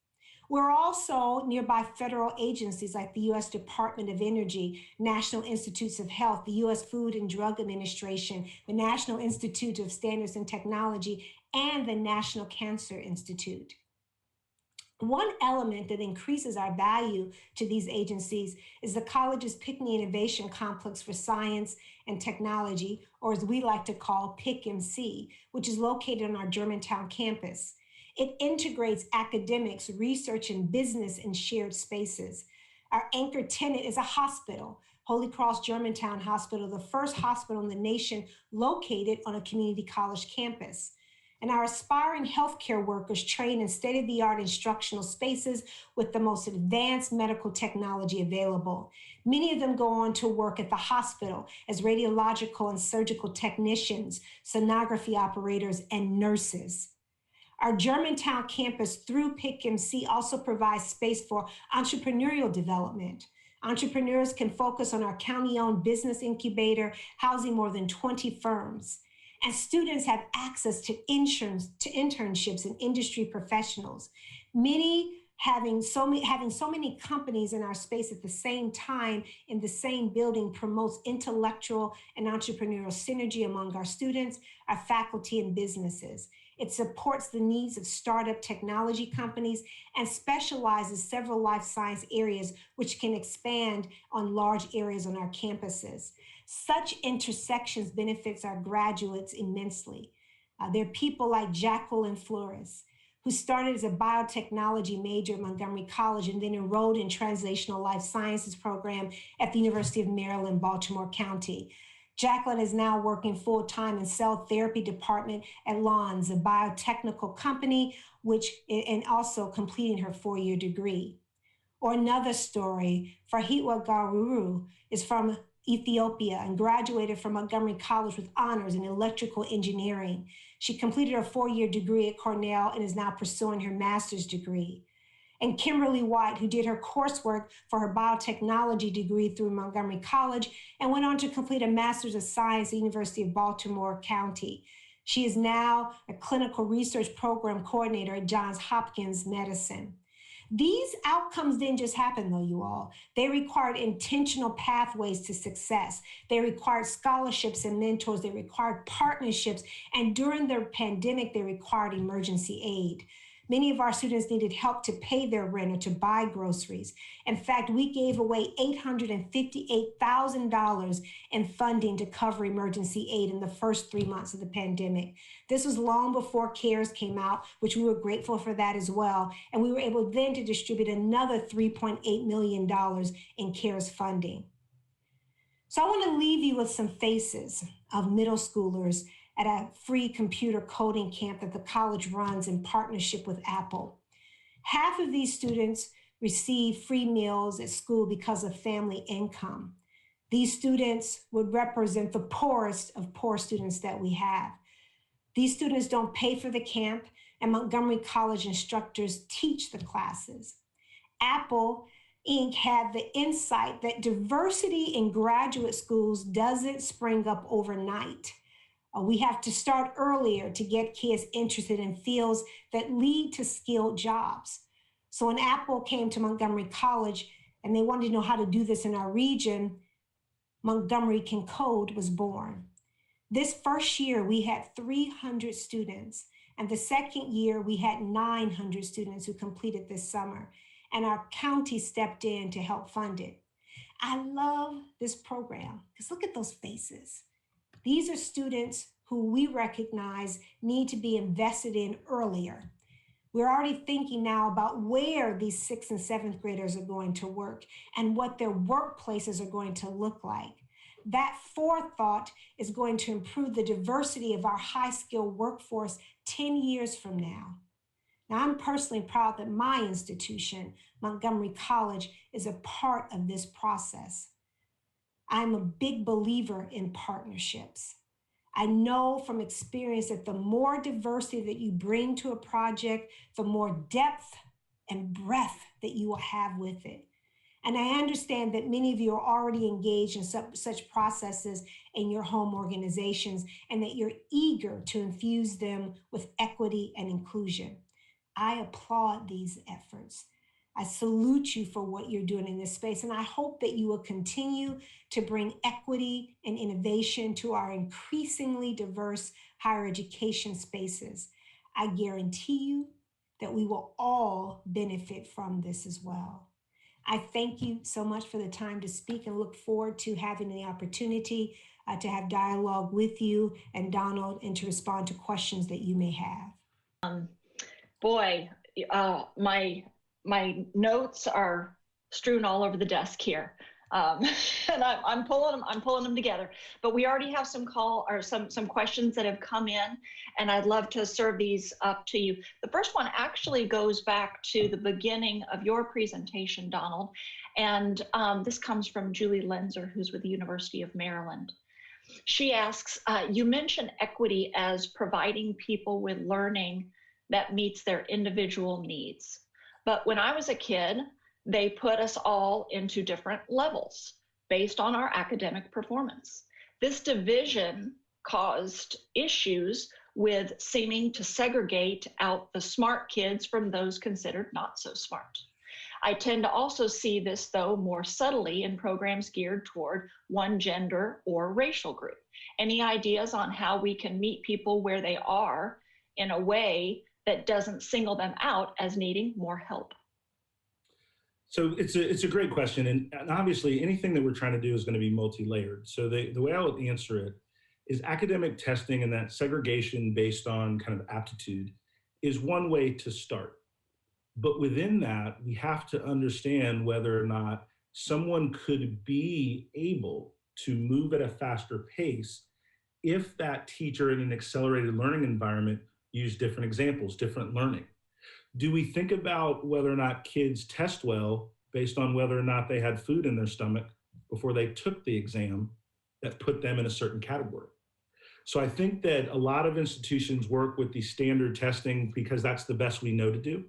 We're also nearby federal agencies like the U.S. Department of Energy, National Institutes of Health, the U.S. Food and Drug Administration, the National Institute of Standards and Technology, and the National Cancer Institute. One element that increases our value to these agencies is the college's Pinckney Innovation Complex for Science and Technology, or as we like to call PICMC, which is located on our Germantown campus. It integrates academics, research, and business in shared spaces. Our anchor tenant is a hospital, Holy Cross Germantown Hospital, the first hospital in the nation located on a community college campus. And our aspiring healthcare workers train in state-of-the-art instructional spaces with the most advanced medical technology available. Many of them go on to work at the hospital as radiological and surgical technicians, sonography operators, and nurses. Our Germantown campus through PICMC also provides space for entrepreneurial development. Entrepreneurs can focus on our county-owned business incubator, housing more than 20 firms. And students have access to internships and industry professionals. Having so many companies in our space at the same time in the same building promotes intellectual and entrepreneurial synergy among our students, our faculty, and businesses. It supports the needs of startup technology companies and specializes several life science areas which can expand on large areas on our campuses. Such intersections benefits our graduates immensely. There are people like Jacqueline Flores, who started as a biotechnology major at Montgomery College and then enrolled in translational life sciences program at the University of Maryland, Baltimore County. Jacqueline is now working full-time in cell therapy department at Lonza, a biotechnical company, and also completing her 4-year degree. Or another story, Farhitwa Garuru is from Ethiopia and graduated from Montgomery College with honors in electrical engineering. She completed her 4-year degree at Cornell and is now pursuing her master's degree. And Kimberly White, who did her coursework for her biotechnology degree through Montgomery College and went on to complete a master's of science at the University of Baltimore County. She is now a clinical research program coordinator at Johns Hopkins Medicine. These outcomes didn't just happen, though, you all. They required intentional pathways to success. They required scholarships and mentors. They required partnerships. And during the pandemic, they required emergency aid. Many of our students needed help to pay their rent or to buy groceries. In fact, we gave away $858,000 in funding to cover emergency aid in the first 3 months of the pandemic. This was long before CARES came out, which we were grateful for that as well. And we were able then to distribute another $3.8 million in CARES funding. So I want to leave you with some faces of middle schoolers at a free computer coding camp that the college runs in partnership with Apple. Half of these students receive free meals at school because of family income. These students would represent the poorest of poor students that we have. These students don't pay for the camp, and Montgomery College instructors teach the classes. Apple Inc. had the insight that diversity in graduate schools doesn't spring up overnight. We have to start earlier to get kids interested in fields that lead to skilled jobs. So when Apple came to Montgomery College and they wanted to know how to do this in our region, Montgomery Can Code was born. This first year, we had 300 students, and the second year, we had 900 students who completed this summer, and our county stepped in to help fund it. I love this program, because look at those faces. These are students who we recognize need to be invested in earlier. We're already thinking now about where these 6th and 7th graders are going to work and what their workplaces are going to look like. That forethought is going to improve the diversity of our high-skilled workforce 10 years from now. Now, I'm personally proud that my institution, Montgomery College, is a part of this process. I'm a big believer in partnerships. I know from experience that the more diversity that you bring to a project, the more depth and breadth that you will have with it. And I understand that many of you are already engaged in such processes in your home organizations and that you're eager to infuse them with equity and inclusion. I applaud these efforts. I salute you for what you're doing in this space, and I hope that you will continue to bring equity and innovation to our increasingly diverse higher education spaces. I guarantee you that we will all benefit from this as well. I thank you so much for the time to speak and look forward to having the opportunity to have dialogue with you and Donald and to respond to questions that you may have. Boy, my notes are strewn all over the desk here. And I'm pulling them together. But we already have some questions that have come in, and I'd love to serve these up to you. The first one actually goes back to the beginning of your presentation, Donald, and this comes from Julie Lenzer, who's with the University of Maryland. She asks, you mentioned equity as providing people with learning that meets their individual needs. But when I was a kid, they put us all into different levels based on our academic performance. This division caused issues with seeming to segregate out the smart kids from those considered not so smart. I tend to also see this, though, more subtly in programs geared toward one gender or racial group. Any ideas on how we can meet people where they are in a way that doesn't single them out as needing more help? So it's a great question. And obviously anything that we're trying to do is going to be multi-layered. So the way I would answer it is academic testing and that segregation based on kind of aptitude is one way to start. But within that, we have to understand whether or not someone could be able to move at a faster pace if that teacher in an accelerated learning environment used different examples, different learning. Do we think about whether or not kids test well based on whether or not they had food in their stomach before they took the exam that put them in a certain category? So I think that a lot of institutions work with the standard testing because that's the best we know to do.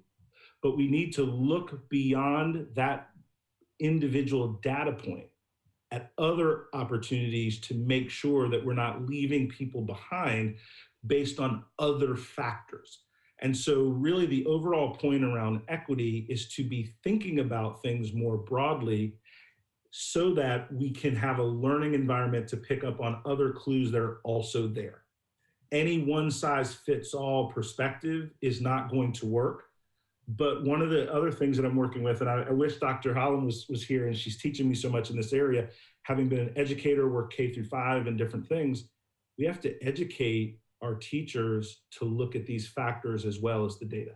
But we need to look beyond that individual data point at other opportunities to make sure that we're not leaving people behind based on other factors. And so really the overall point around equity is to be thinking about things more broadly so that we can have a learning environment to pick up on other clues that are also there. Any one size fits all perspective is not going to work. But one of the other things that I'm working with, and I wish Dr. Holland was here and she's teaching me so much in this area, having been an educator, work K-5 and different things, we have to educate our teachers to look at these factors as well as the data.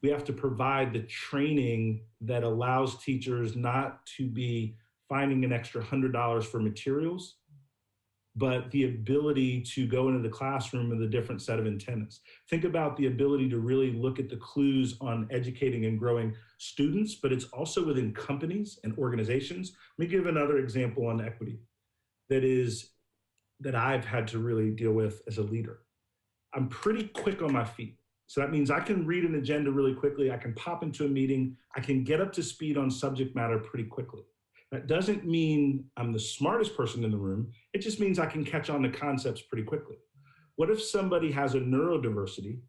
We have to provide the training that allows teachers not to be finding an extra $100 for materials, but the ability to go into the classroom with a different set of antennas. Think about the ability to really look at the clues on educating and growing students, but it's also within companies and organizations. Let me give another example on equity that I've had to really deal with as a leader. I'm pretty quick on my feet. So that means I can read an agenda really quickly. I can pop into a meeting. I can get up to speed on subject matter pretty quickly. That doesn't mean I'm the smartest person in the room. It just means I can catch on to concepts pretty quickly. What if somebody has a neurodiversity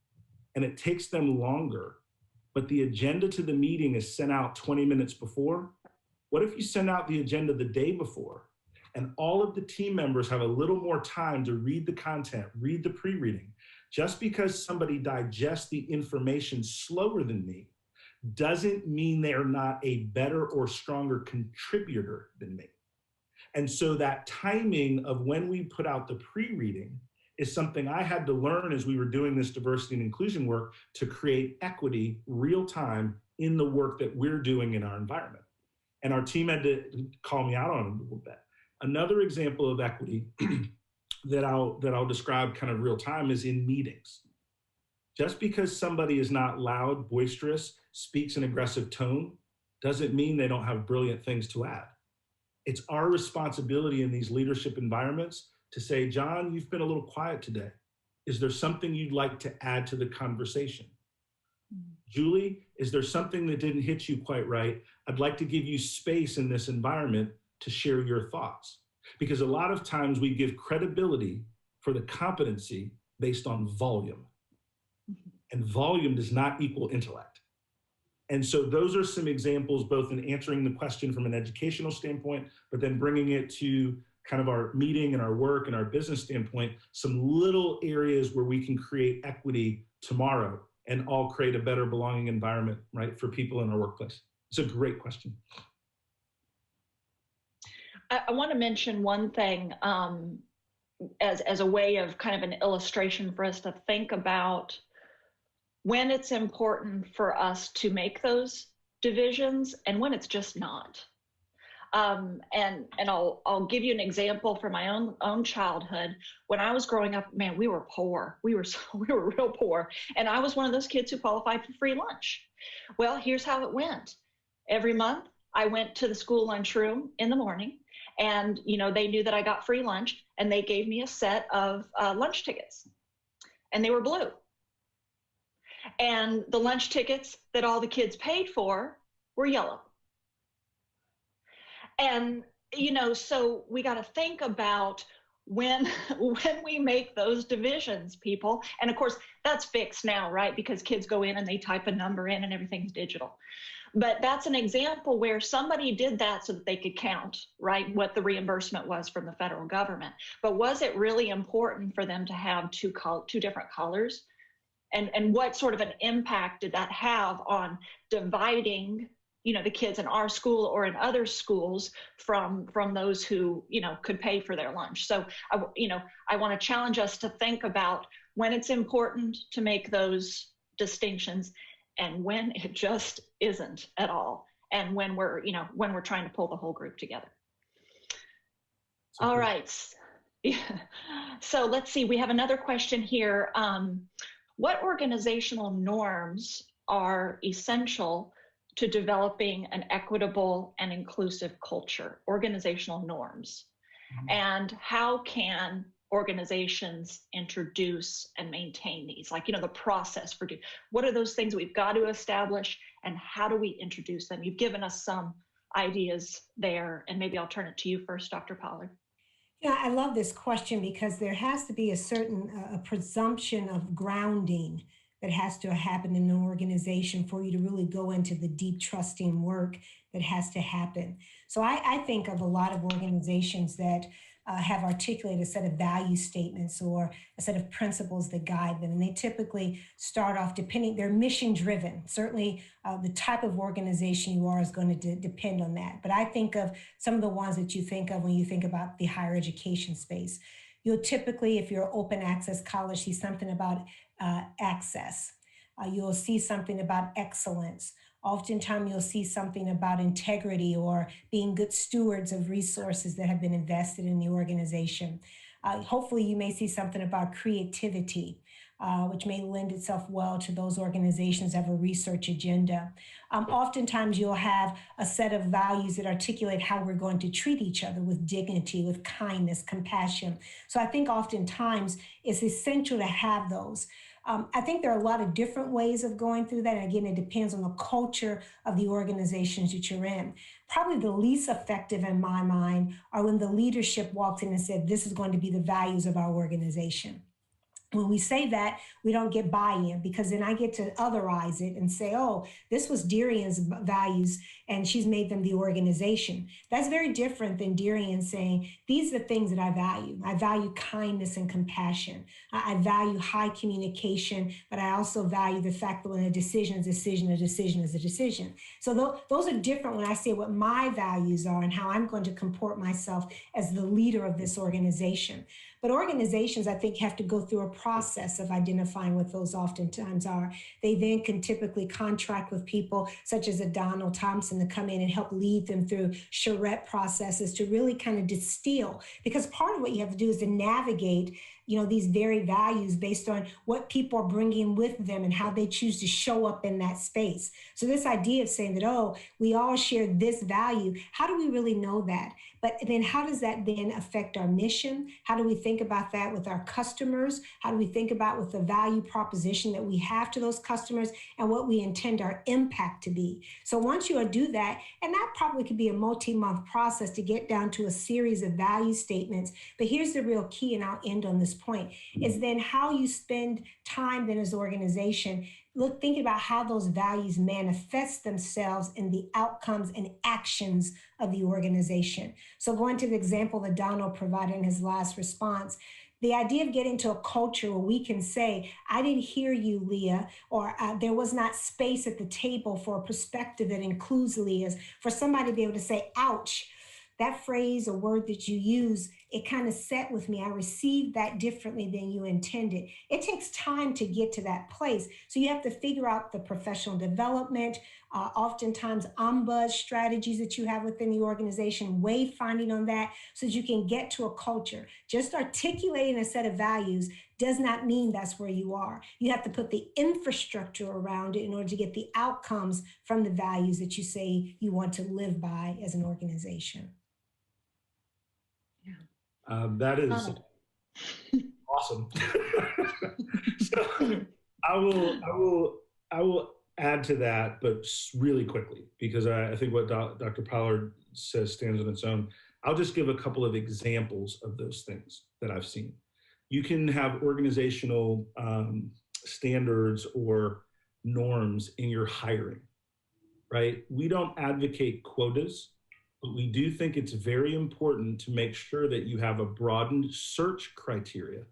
and it takes them longer, but the agenda to the meeting is sent out 20 minutes before? What if you send out the agenda the day before and all of the team members have a little more time to read the content, read the pre-reading? Just because somebody digests the information slower than me doesn't mean they are not a better or stronger contributor than me. And so that timing of when we put out the pre-reading is something I had to learn as we were doing this diversity and inclusion work to create equity real time in the work that we're doing in our environment. And our team had to call me out on it a little bit. Another example of equity that I'll describe kind of real time is in meetings. Just because somebody is not loud, boisterous, speaks an aggressive tone, doesn't mean they don't have brilliant things to add. It's our responsibility in these leadership environments to say, John, you've been a little quiet today. Is there something you'd like to add to the conversation? Julie, is there something that didn't hit you quite right? I'd like to give you space in this environment to share your thoughts. Because a lot of times we give credibility for the competency based on volume. And volume does not equal intellect. And so those are some examples, both in answering the question from an educational standpoint, but then bringing it to kind of our meeting and our work and our business standpoint, some little areas where we can create equity tomorrow and all create a better belonging environment, right, for people in our workplace. It's a great question. I want to mention one thing as a way of kind of an illustration for us to think about when it's important for us to make those divisions and when it's just not. And I'll give you an example from my own childhood. When I was growing up, man, we were poor. We were real poor. And I was one of those kids who qualified for free lunch. Well, here's how it went. Every month, I went to the school lunchroom in the morning, and they knew that I got free lunch, and they gave me a set of lunch tickets, and they were blue. And the lunch tickets that all the kids paid for were yellow. And, so we got to think about when we make those divisions, people. And of course, that's fixed now, right? Because kids go in and they type a number in and everything's digital. But that's an example where somebody did that so that they could count, right, what the reimbursement was from the federal government. But was it really important for them to have two different colors? And what sort of an impact did that have on dividing, the kids in our school or in other schools from those who, could pay for their lunch? So, I want to challenge us to think about when it's important to make those distinctions and when it just isn't at all. And when we're trying to pull the whole group together. All right. Yeah. So let's see, we have another question here. What organizational norms are essential to developing an equitable and inclusive culture? Organizational norms. Mm-hmm. And how can organizations introduce and maintain these? Like, the process for what are those things we've got to establish, and how do we introduce them? You've given us some ideas there, and maybe I'll turn it to you first, Dr. Pollard. Yeah, I love this question because there has to be a certain a presumption of grounding that has to happen in an organization for you to really go into the deep trusting work that has to happen. So I think of a lot of organizations that have articulated a set of value statements or a set of principles that guide them. And they typically start off they're mission driven. Certainly the type of organization you are is going to depend on that. But I think of some of the ones that you think of when you think about the higher education space. You'll typically, if you're an open access college, see something about access. You'll see something about excellence. Oftentimes you'll see something about integrity or being good stewards of resources that have been invested in the organization. Hopefully you may see something about creativity, which may lend itself well to those organizations that have a research agenda. Oftentimes you'll have a set of values that articulate how we're going to treat each other with dignity, with kindness, compassion. So I think oftentimes it's essential to have those. I think there are a lot of different ways of going through that. And again, it depends on the culture of the organizations that you're in. Probably the least effective in my mind are when the leadership walks in and said, this is going to be the values of our organization. When we say that, we don't get buy-in, because then I get to otherize it and say, oh, this was Durian's values and she's made them the organization. That's very different than Durian saying, these are the things that I value. I value kindness and compassion. I value high communication, but I also value the fact that when a decision is a decision, a decision is a decision. So those are different when I say what my values are and how I'm going to comport myself as the leader of this organization. But organizations, I think, have to go through a process of identifying what those oftentimes are. They then can typically contract with people such as a Donald Thompson to come in and help lead them through charrette processes to really kind of distill. Because part of what you have to do is to navigate these very values based on what people are bringing with them and how they choose to show up in that space. So this idea of saying that, oh, we all share this value, how do we really know that? But then how does that then affect our mission? How do we think about that with our customers? How do we think about with the value proposition that we have to those customers and what we intend our impact to be? So once you do that, and that probably could be a multi-month process to get down to a series of value statements. But here's the real key, and I'll end on this point, is then how you spend time then as an organization thinking about how those values manifest themselves in the outcomes and actions of the organization. So going to the example that Donald provided in his last response, the idea of getting to a culture where we can say, I didn't hear you, Leah, or there was not space at the table for a perspective that includes Leah's, for somebody to be able to say, ouch, that phrase or word that you use, it kind of set with me. I received that differently than you intended. It takes time to get to that place. So you have to figure out the professional development, oftentimes ombuds strategies that you have within the organization, wayfinding on that so that you can get to a culture. Just articulating a set of values does not mean that's where you are. You have to put the infrastructure around it in order to get the outcomes from the values that you say you want to live by as an organization. That is awesome. So I will add to that, but really quickly, because I think what Dr. Pollard says stands on its own. I'll just give a couple of examples of those things that I've seen. You can have organizational standards or norms in your hiring, right? We don't advocate quotas, but we do think it's very important to make sure that you have a broadened search criteria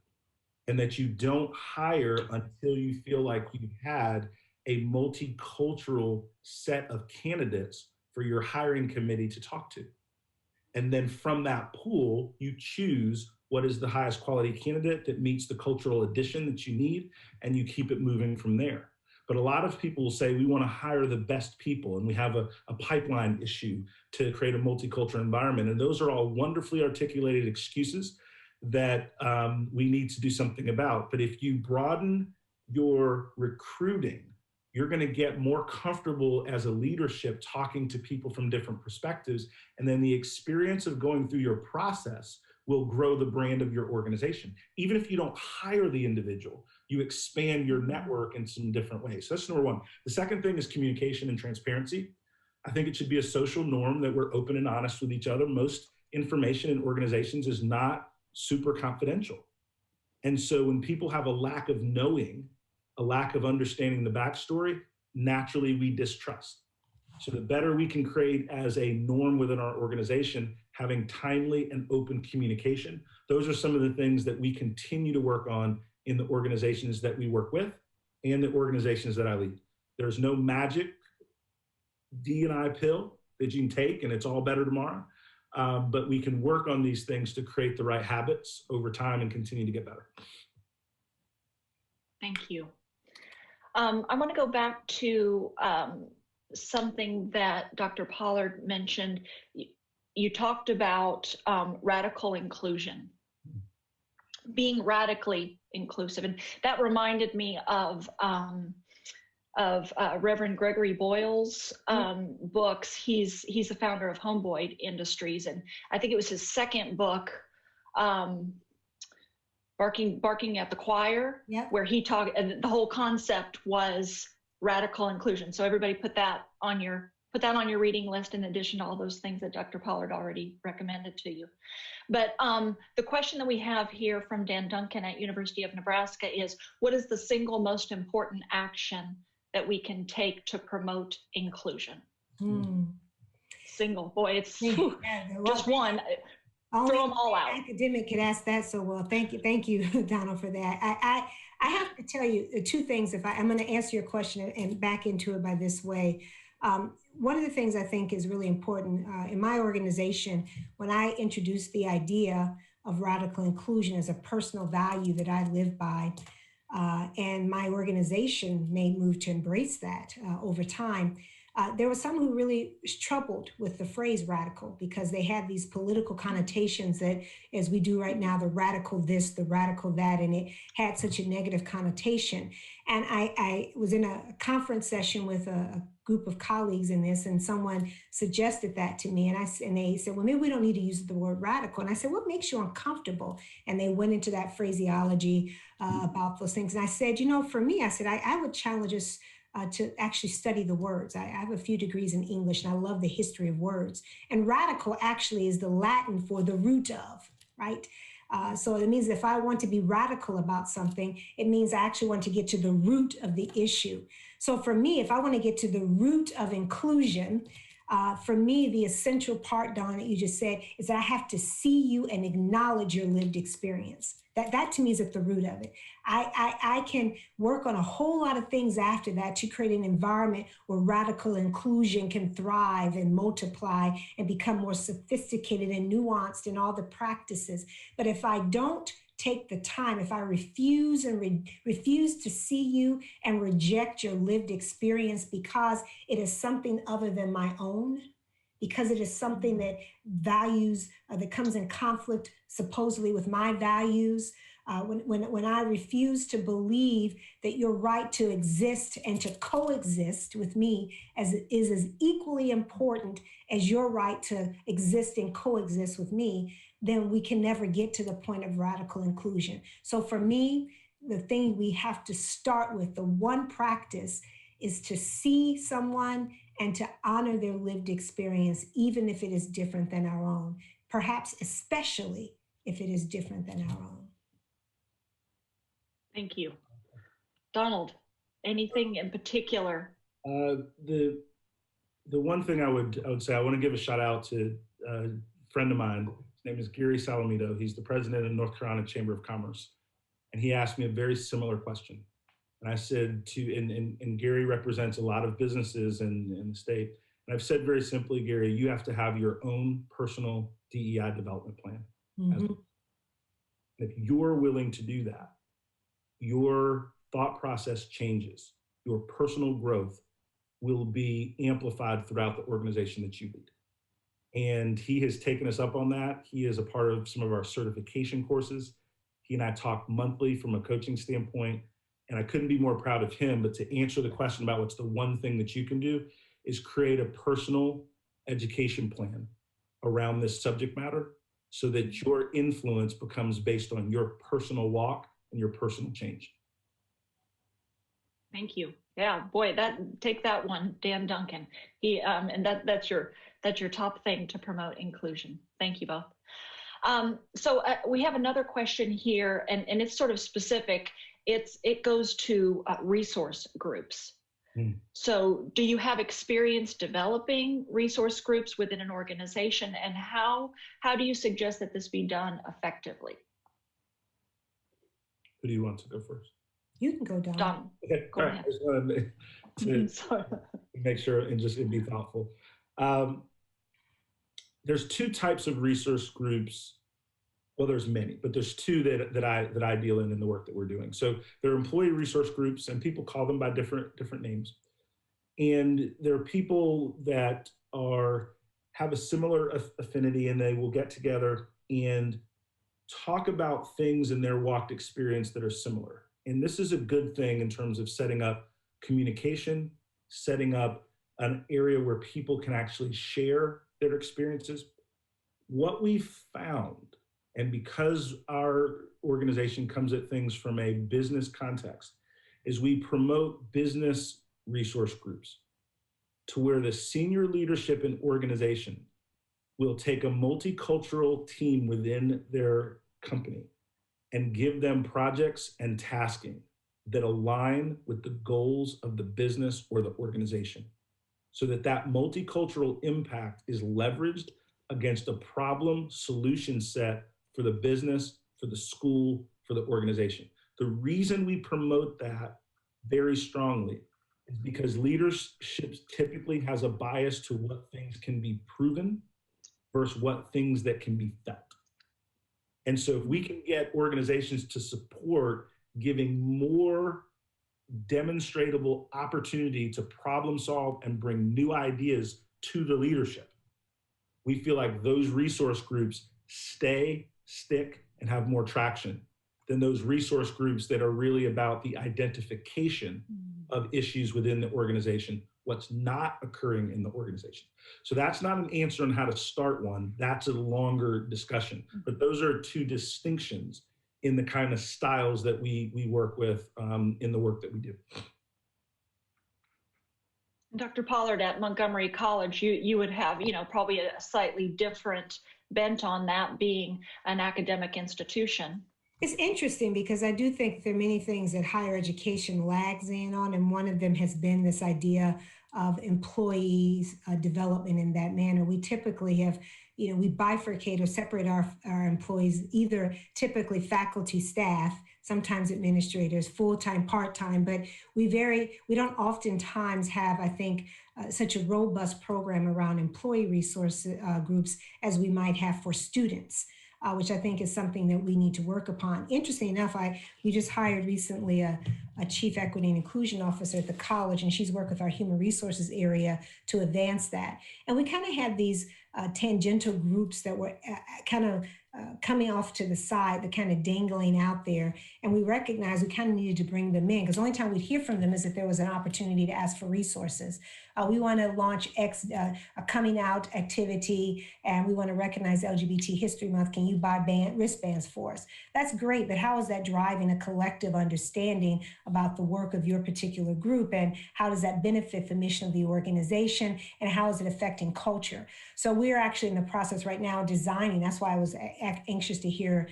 and that you don't hire until you feel like you've had a multicultural set of candidates for your hiring committee to talk to. And then from that pool, you choose what is the highest quality candidate that meets the cultural addition that you need, and you keep it moving from there. But a lot of people will say, we want to hire the best people, and we have a pipeline issue to create a multicultural environment. And those are all wonderfully articulated excuses that we need to do something about. But if you broaden your recruiting, you're going to get more comfortable as a leadership talking to people from different perspectives. And then the experience of going through your process will grow the brand of your organization. Even if you don't hire the individual, you expand your network in some different ways. So that's number one. The second thing is communication and transparency. I think it should be a social norm that we're open and honest with each other. Most information in organizations is not super confidential. And so when people have a lack of knowing, a lack of understanding the backstory, naturally we distrust. So the better we can create as a norm within our organization, having timely and open communication, those are some of the things that we continue to work on in the organizations that we work with and the organizations that I lead. There's no magic D&I pill that you can take and it's all better tomorrow. But we can work on these things to create the right habits over time and continue to get better. Thank you. I want to go back to something that Dr. Pollard mentioned. You talked about radical inclusion. being radically inclusive. And that reminded me of Reverend Gregory Boyle's books. He's the founder of Homeboy Industries, and I think it was his second book, Barking at the Choir, where he talked, and the whole concept was radical inclusion. So everybody put that on your reading list, in addition to all those things that Dr. Pollard already recommended to you. But the question that we have here from Dan Duncan at University of Nebraska is, what is the single most important action that we can take to promote inclusion? Single, boy, it's just one. Only throw them all out. Academic could ask that so well. Thank you, Donald, for that. I have to tell you two things. I'm going to answer your question and back into it by this way. One of the things I think is really important in my organization, when I introduced the idea of radical inclusion as a personal value that I live by, and my organization made move to embrace that over time, there were some who really troubled with the phrase radical because they had these political connotations that, as we do right now, the radical this, the radical that, and it had such a negative connotation. And I was in a conference session with a group of colleagues in this, and someone suggested that to me, and they said, well, maybe we don't need to use the word radical. And I said, what makes you uncomfortable? And they went into that phraseology about those things. And I said, for me, I said, I would challenge us to actually study the words. I have a few degrees in English, and I love the history of words. And radical actually is the Latin for the root of, right? So it means if I want to be radical about something, it means I actually want to get to the root of the issue. So for me, if I want to get to the root of inclusion, for me, the essential part, Dawn, that you just said, is that I have to see you and acknowledge your lived experience. That to me is at the root of it. I can work on a whole lot of things after that to create an environment where radical inclusion can thrive and multiply and become more sophisticated and nuanced in all the practices. But if I don't take the time, if I refuse to see you and reject your lived experience because it is something other than my own, because it is something that values, that comes in conflict supposedly with my values, when I refuse to believe that your right to exist and to coexist with me is as equally important as your right to exist and coexist with me, then we can never get to the point of radical inclusion. So for me, the thing we have to start with, the one practice, is to see someone and to honor their lived experience, even if it is different than our own, perhaps especially if it is different than our own. Thank you. Donald, anything in particular? The one thing I would say, I want to give a shout out to a friend of mine. His name is Gary Salamito. He's the president of North Carolina Chamber of Commerce. And he asked me a very similar question. And I said and Gary represents a lot of businesses in the state. And I've said very simply, Gary, you have to have your own personal DEI development plan. Mm-hmm. If you're willing to do that, your thought process changes. Your personal growth will be amplified throughout the organization that you lead. And he has taken us up on that. He is a part of some of our certification courses. He and I talk monthly from a coaching standpoint. And I couldn't be more proud of him, but to answer the question about what's the one thing that you can do is create a personal education plan around this subject matter so that your influence becomes based on your personal walk and your personal change. Thank you. Yeah, boy, take that one, Dan Duncan. He and that's your top thing to promote inclusion. Thank you both. So we have another question here, and it's sort of specific. It goes to resource groups. So do you have experience developing resource groups within an organization, and how do you suggest that this be done effectively? Who do you want to go first? You can go, Don. Okay, go ahead. I just wanted to make sure and be thoughtful. There's two types of resource groups. Well, there's many, but there's two that I deal in the work that we're doing. So there are employee resource groups, and people call them by different names. And there are people that have a similar affinity, and they will get together and talk about things in their walked experience that are similar. And this is a good thing in terms of setting up communication, setting up an area where people can actually share their experiences. What we found, and because our organization comes at things from a business context, is we promote business resource groups to where the senior leadership and organization will take a multicultural team within their company and give them projects and tasking that align with the goals of the business or the organization, so that that multicultural impact is leveraged against a problem solution set for the business, for the school, for the organization. The reason we promote that very strongly is because leadership typically has a bias to what things can be proven versus what things that can be felt. And so if we can get organizations to support giving more demonstrable opportunity to problem solve and bring new ideas to the leadership, we feel like those resource groups stick, and have more traction than those resource groups that are really about the identification of issues within the organization, what's not occurring in the organization. So that's not an answer on how to start one. That's a longer discussion. But those are two distinctions in the kind of styles that we work with in the work that we do. Dr. Pollard, at Montgomery College, you would have, probably a slightly different bent on that, being an academic institution. It's interesting because I do think there are many things that higher education lags in on, and one of them has been this idea of employees development in that manner. We typically have, we bifurcate or separate our employees, either typically faculty, staff, sometimes administrators, full-time, part-time, but we don't oftentimes have, I think, such a robust program around employee resource groups as we might have for students. Which I think is something that we need to work upon. Interesting enough, we just hired recently a chief equity and inclusion officer at the college, and she's worked with our human resources area to advance that. And we kind of had these tangential groups that were kind of coming off to the side, the kind of dangling out there. And we recognized we kind of needed to bring them in, because the only time we'd hear from them is if there was an opportunity to ask for resources. We want to launch a coming out activity, and we want to recognize LGBT History Month. Can you buy wristbands for us? That's great, but how is that driving a collective understanding about the work of your particular group, and how does that benefit the mission of the organization, and how is it affecting culture? So we're actually in the process right now designing, that's why I was anxious to hear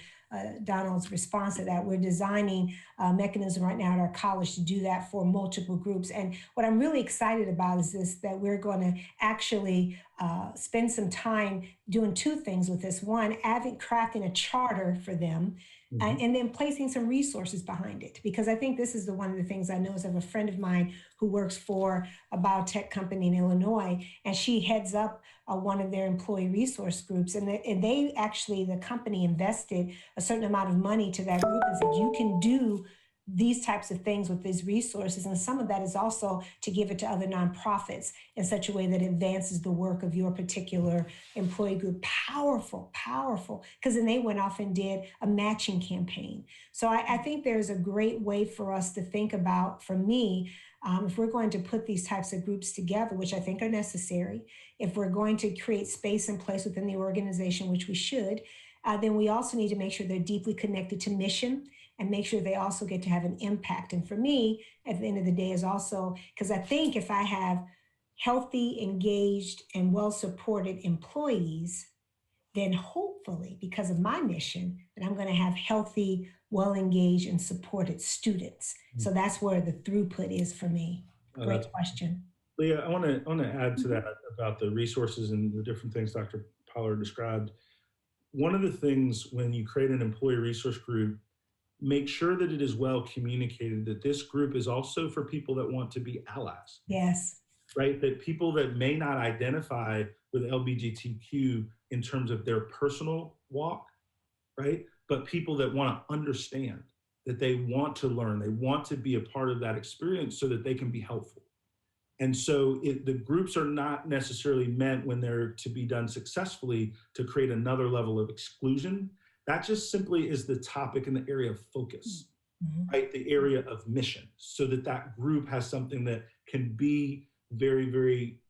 Donald's response to that. We're designing a mechanism right now at our college to do that for multiple groups. And what I'm really excited about is this, that we're going to actually spend some time doing two things with this. One, crafting a charter for them, and then placing some resources behind it. Because I think this is one of the things I know is of a friend of mine who works for a biotech company in Illinois, and she heads up one of their employee resource groups. And they actually, the company invested a certain amount of money to that group and said, you can do these types of things with these resources. And some of that is also to give it to other nonprofits in such a way that advances the work of your particular employee group. Powerful, powerful. Because then they went off and did a matching campaign. So I think there's a great way for us to think about, for me, if we're going to put these types of groups together, which I think are necessary, if we're going to create space and place within the organization, which we should, then we also need to make sure they're deeply connected to mission, and make sure they also get to have an impact. And for me, at the end of the day, is also, because I think if I have healthy, engaged, and well-supported employees, then hopefully, because of my mission, that I'm going to have healthy, well-engaged, and supported students. So that's where the throughput is for me. Great question. Leah, I want to add to that about the resources and the different things Dr. Pollard described. One of the things when you create an employee resource group, make sure that it is well communicated that this group is also for people that want to be allies. Yes. Right? That people that may not identify with LGBTQ in terms of their personal walk, right? But people that want to understand, that they want to learn, they want to be a part of that experience so that they can be helpful. And so the groups are not necessarily meant, when they're to be done successfully, to create another level of exclusion. That just simply is the topic and the area of focus, Mhm. right? The area of mission, so that that group has something that can be very, very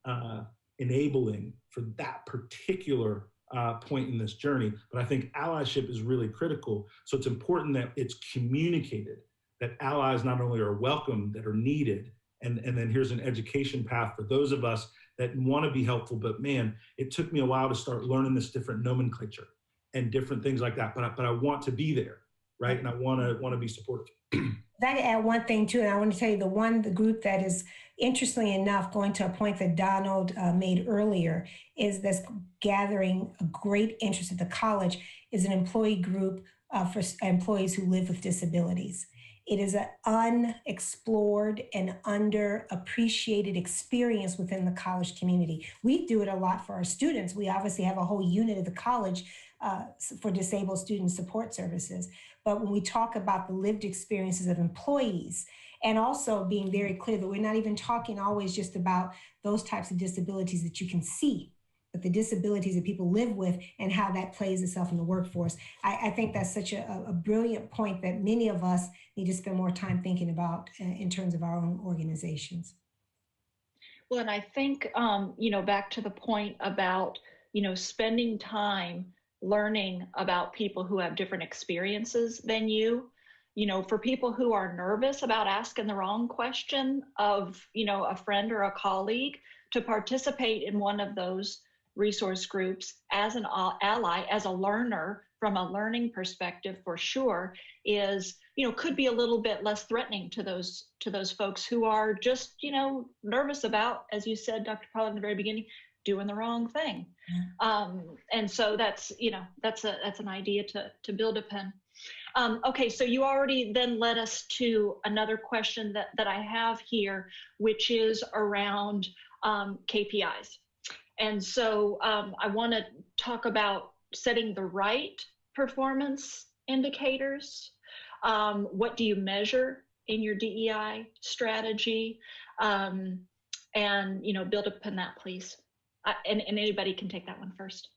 enabling for that particular point in this journey. But I think allyship is really critical. So it's important that it's communicated, that allies not only are welcome, that are needed. And then here's an education path for those of us that want to be helpful. But man, it took me a while to start learning this different nomenclature and different things like that. But I want to be there, right? And I want to be supportive. If I could add one thing too, and I want to tell you the group that is, interestingly enough, going to a point that Donald made earlier, is this gathering a great interest at the college, is an employee group for employees who live with disabilities. It is an unexplored and underappreciated experience within the college community. We do it a lot for our students. We obviously have a whole unit at the college for disabled student support services. But when we talk about the lived experiences of employees, and also being very clear that we're not even talking always just about those types of disabilities that you can see, but the disabilities that people live with and how that plays itself in the workforce. I think that's such a brilliant point that many of us need to spend more time thinking about in terms of our own organizations. Well, and I think, back to the point about, spending time learning about people who have different experiences than you, for people who are nervous about asking the wrong question of, a friend or a colleague, to participate in one of those resource groups as an ally, as a learner from a learning perspective, for sure, is, could be a little bit less threatening to those folks who are just, nervous about, as you said, Dr. Pollard, in the very beginning, doing the wrong thing. And so that's an idea to build upon. Okay, so you already then led us to another question that I have here, which is around KPIs. And so I want to talk about setting the right performance indicators. What do you measure in your DEI strategy? And build upon that, please. And anybody can take that one first.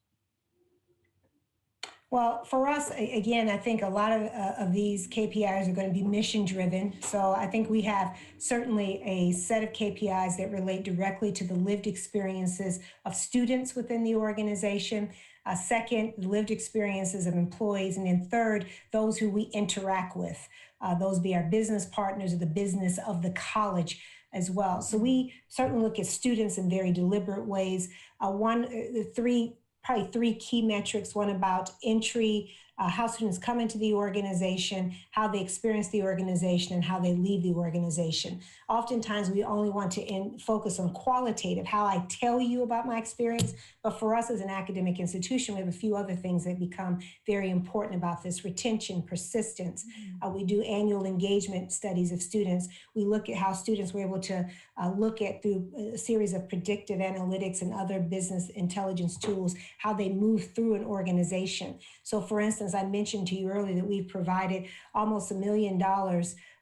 Well, for us, again, I think a lot of these KPIs are going to be mission driven. So I think we have certainly a set of KPIs that relate directly to the lived experiences of students within the organization. Second, the lived experiences of employees. And then third, those who we interact with. Those be our business partners or the business of the college as well. So we certainly look at students in very deliberate ways. Probably three key metrics, one about entry, how students come into the organization, how they experience the organization, and how they leave the organization. Oftentimes, we only want to focus on qualitative, how I tell you about my experience, but for us as an academic institution, we have a few other things that become very important about this: retention, persistence. We do annual engagement studies of students. We look at how students were able to look at, through a series of predictive analytics and other business intelligence tools, how they move through an organization. So for instance, I mentioned to you earlier that we've provided almost $1 million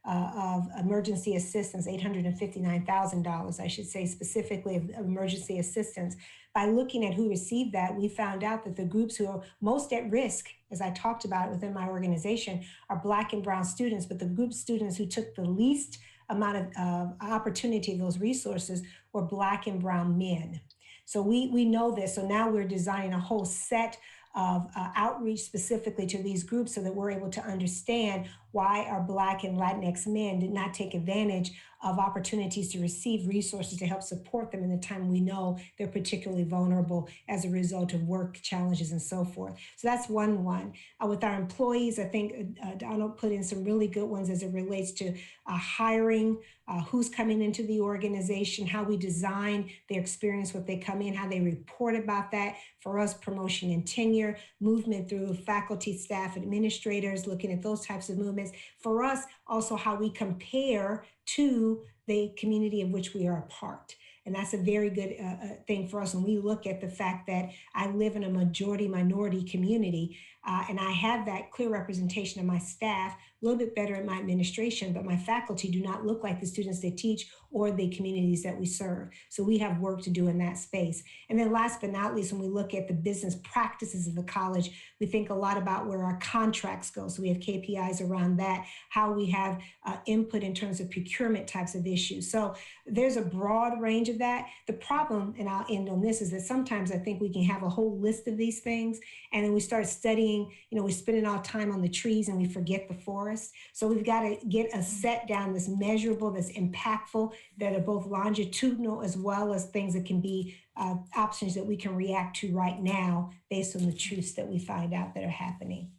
of emergency assistance, $859,000, I should say, specifically of emergency assistance. By looking at who received that, we found out that the groups who are most at risk, as I talked about within my organization, are Black and Brown students, but the group of students who took the least amount of opportunity of those resources were Black and Brown men. So we know this. So now we're designing a whole set of outreach specifically to these groups so that we're able to understand why our Black and Latinx men did not take advantage of opportunities to receive resources to help support them in the time we know they're particularly vulnerable as a result of work challenges and so forth. So that's one. With our employees, I think Donald put in some really good ones as it relates to hiring, who's coming into the organization, how we design their experience when they come in, how they report about that. For us, promotion and tenure, movement through faculty, staff, administrators, looking at those types of movements. For us, also how we compare to the community of which we are a part. And that's a very good thing for us when we look at the fact that I live in a majority minority community. And I have that clear representation of my staff, a little bit better in my administration, but my faculty do not look like the students they teach or the communities that we serve. So we have work to do in that space. And then last but not least, when we look at the business practices of the college, we think a lot about where our contracts go. So we have KPIs around that, how we have input in terms of procurement types of issues. So there's a broad range of that. The problem, and I'll end on this, is that sometimes I think we can have a whole list of these things, and then we start studying, we're spending our time on the trees and we forget the forest. So we've got to get a set down that's measurable, that's impactful, that are both longitudinal as well as things that can be options that we can react to right now based on the truths that we find out that are happening.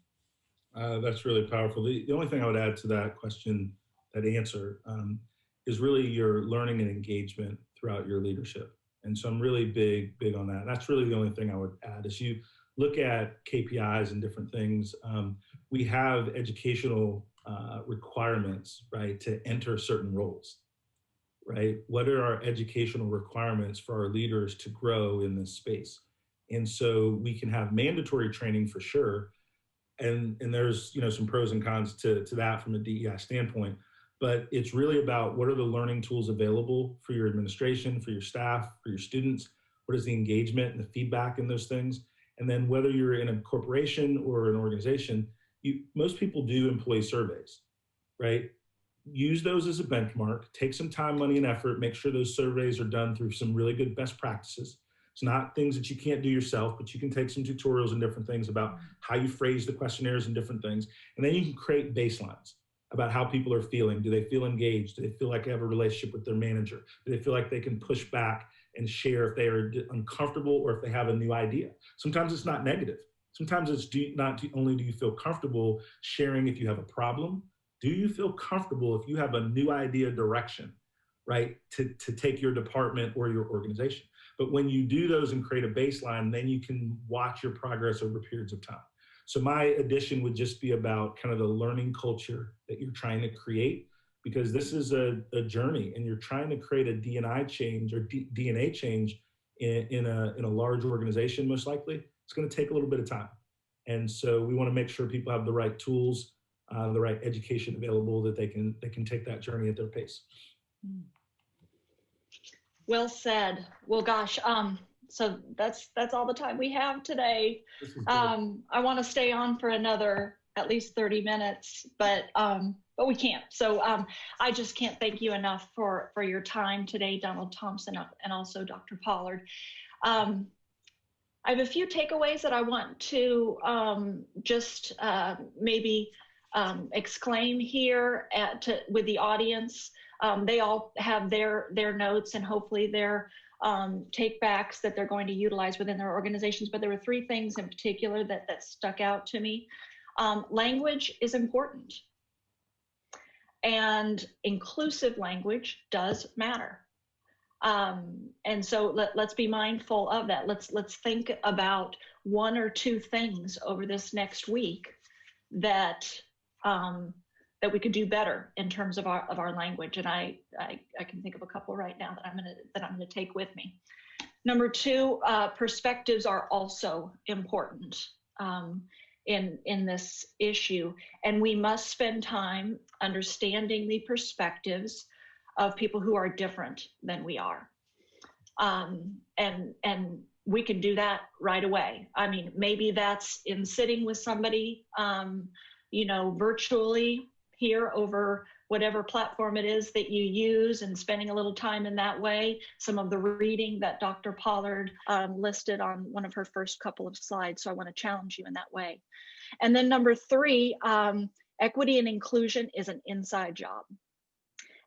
That's really powerful. The only thing I would add to that question, that answer, is really your learning and engagement throughout your leadership. And so I'm really big on that. That's really the only thing I would add. As you look at KPIs and different things, we have educational requirements, right, to enter certain roles, right? What are our educational requirements for our leaders to grow in this space? And so we can have mandatory training for sure. And there's, some pros and cons to that from a DEI standpoint, but it's really about what are the learning tools available for your administration, for your staff, for your students, what is the engagement and the feedback in those things? And then whether you're in a corporation or an organization, most people do employee surveys, right? Use those as a benchmark, take some time, money, and effort, make sure those surveys are done through some really good best practices. It's not things that you can't do yourself, but you can take some tutorials and different things about how you phrase the questionnaires and different things. And then you can create baselines about how people are feeling. Do they feel engaged? Do they feel like they have a relationship with their manager? Do they feel like they can push back and share if they are uncomfortable or if they have a new idea? Sometimes it's not negative. Sometimes it's not only do you feel comfortable sharing if you have a problem, do you feel comfortable if you have a new idea direction, right, to take your department or your organization? But when you do those and create a baseline, then you can watch your progress over periods of time. So my addition would just be about kind of the learning culture that you're trying to create, because this is a journey and you're trying to create a DNA change or DNA change in a large organization, most likely. It's going to take a little bit of time. And so we want to make sure people have the right tools, the right education available that they can take that journey at their pace. Well said. Well, gosh, so that's all the time we have today. I want to stay on for another at least 30 minutes, but we can't. So I just can't thank you enough for your time today, Donald Thompson, and also Dr. Pollard. I have a few takeaways that I want to just maybe exclaim here with the audience. They all have their notes and hopefully their take backs that they're going to utilize within their organizations. But there were three things in particular that stuck out to me. Language is important, and inclusive language does matter. And so let's be mindful of that. Let's think about one or two things over this next week that we could do better in terms of our language. And I can think of a couple right now that I'm gonna take with me. Number two, perspectives are also important in this issue, and we must spend time understanding the perspectives of people who are different than we are. And we can do that right away. I mean, maybe that's in sitting with somebody, virtually here over whatever platform it is that you use and spending a little time in that way. Some of the reading that Dr. Pollard listed on one of her first couple of slides. So I want to challenge you in that way. And then number three, equity and inclusion is an inside job.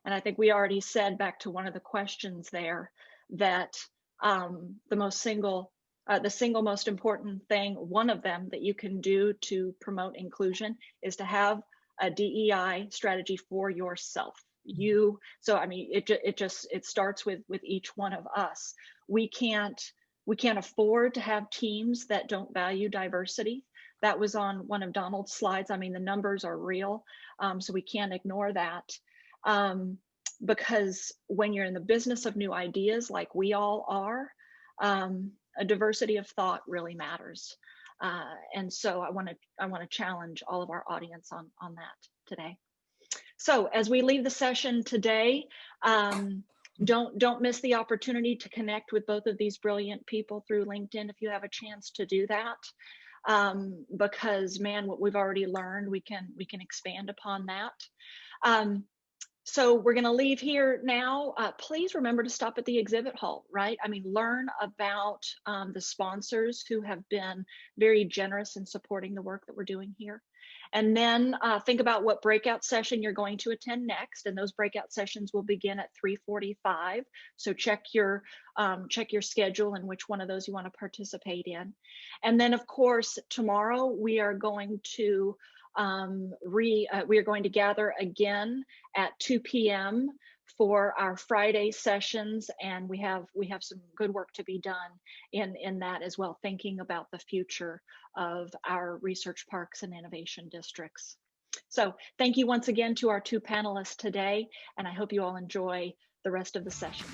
And I think we already said, back to one of the questions there, that the single most important thing, one of them that you can do to promote inclusion, is to have a DEI strategy for yourself. So I mean, it starts with each one of us. We can't afford to have teams that don't value diversity. That was on one of Donald's slides. I mean, the numbers are real, so we can't ignore that. Because when you're in the business of new ideas, like we all are, a diversity of thought really matters. And so I want to challenge all of our audience on that today. So as we leave the session today, don't miss the opportunity to connect with both of these brilliant people through LinkedIn if you have a chance to do that. Because man, what we've already learned, we can expand upon that. So we're going to leave here now. Please remember to stop at the exhibit hall, right? I mean, learn about the sponsors who have been very generous in supporting the work that we're doing here. And then think about what breakout session you're going to attend next. And those breakout sessions will begin at 3:45. So check your schedule and which one of those you want to participate in. And then of course, tomorrow we are going to gather again at 2 p.m. for our Friday sessions, and we have some good work to be done in that as well, thinking about the future of our research parks and innovation districts. So thank you once again to our two panelists today, and I hope you all enjoy the rest of the session.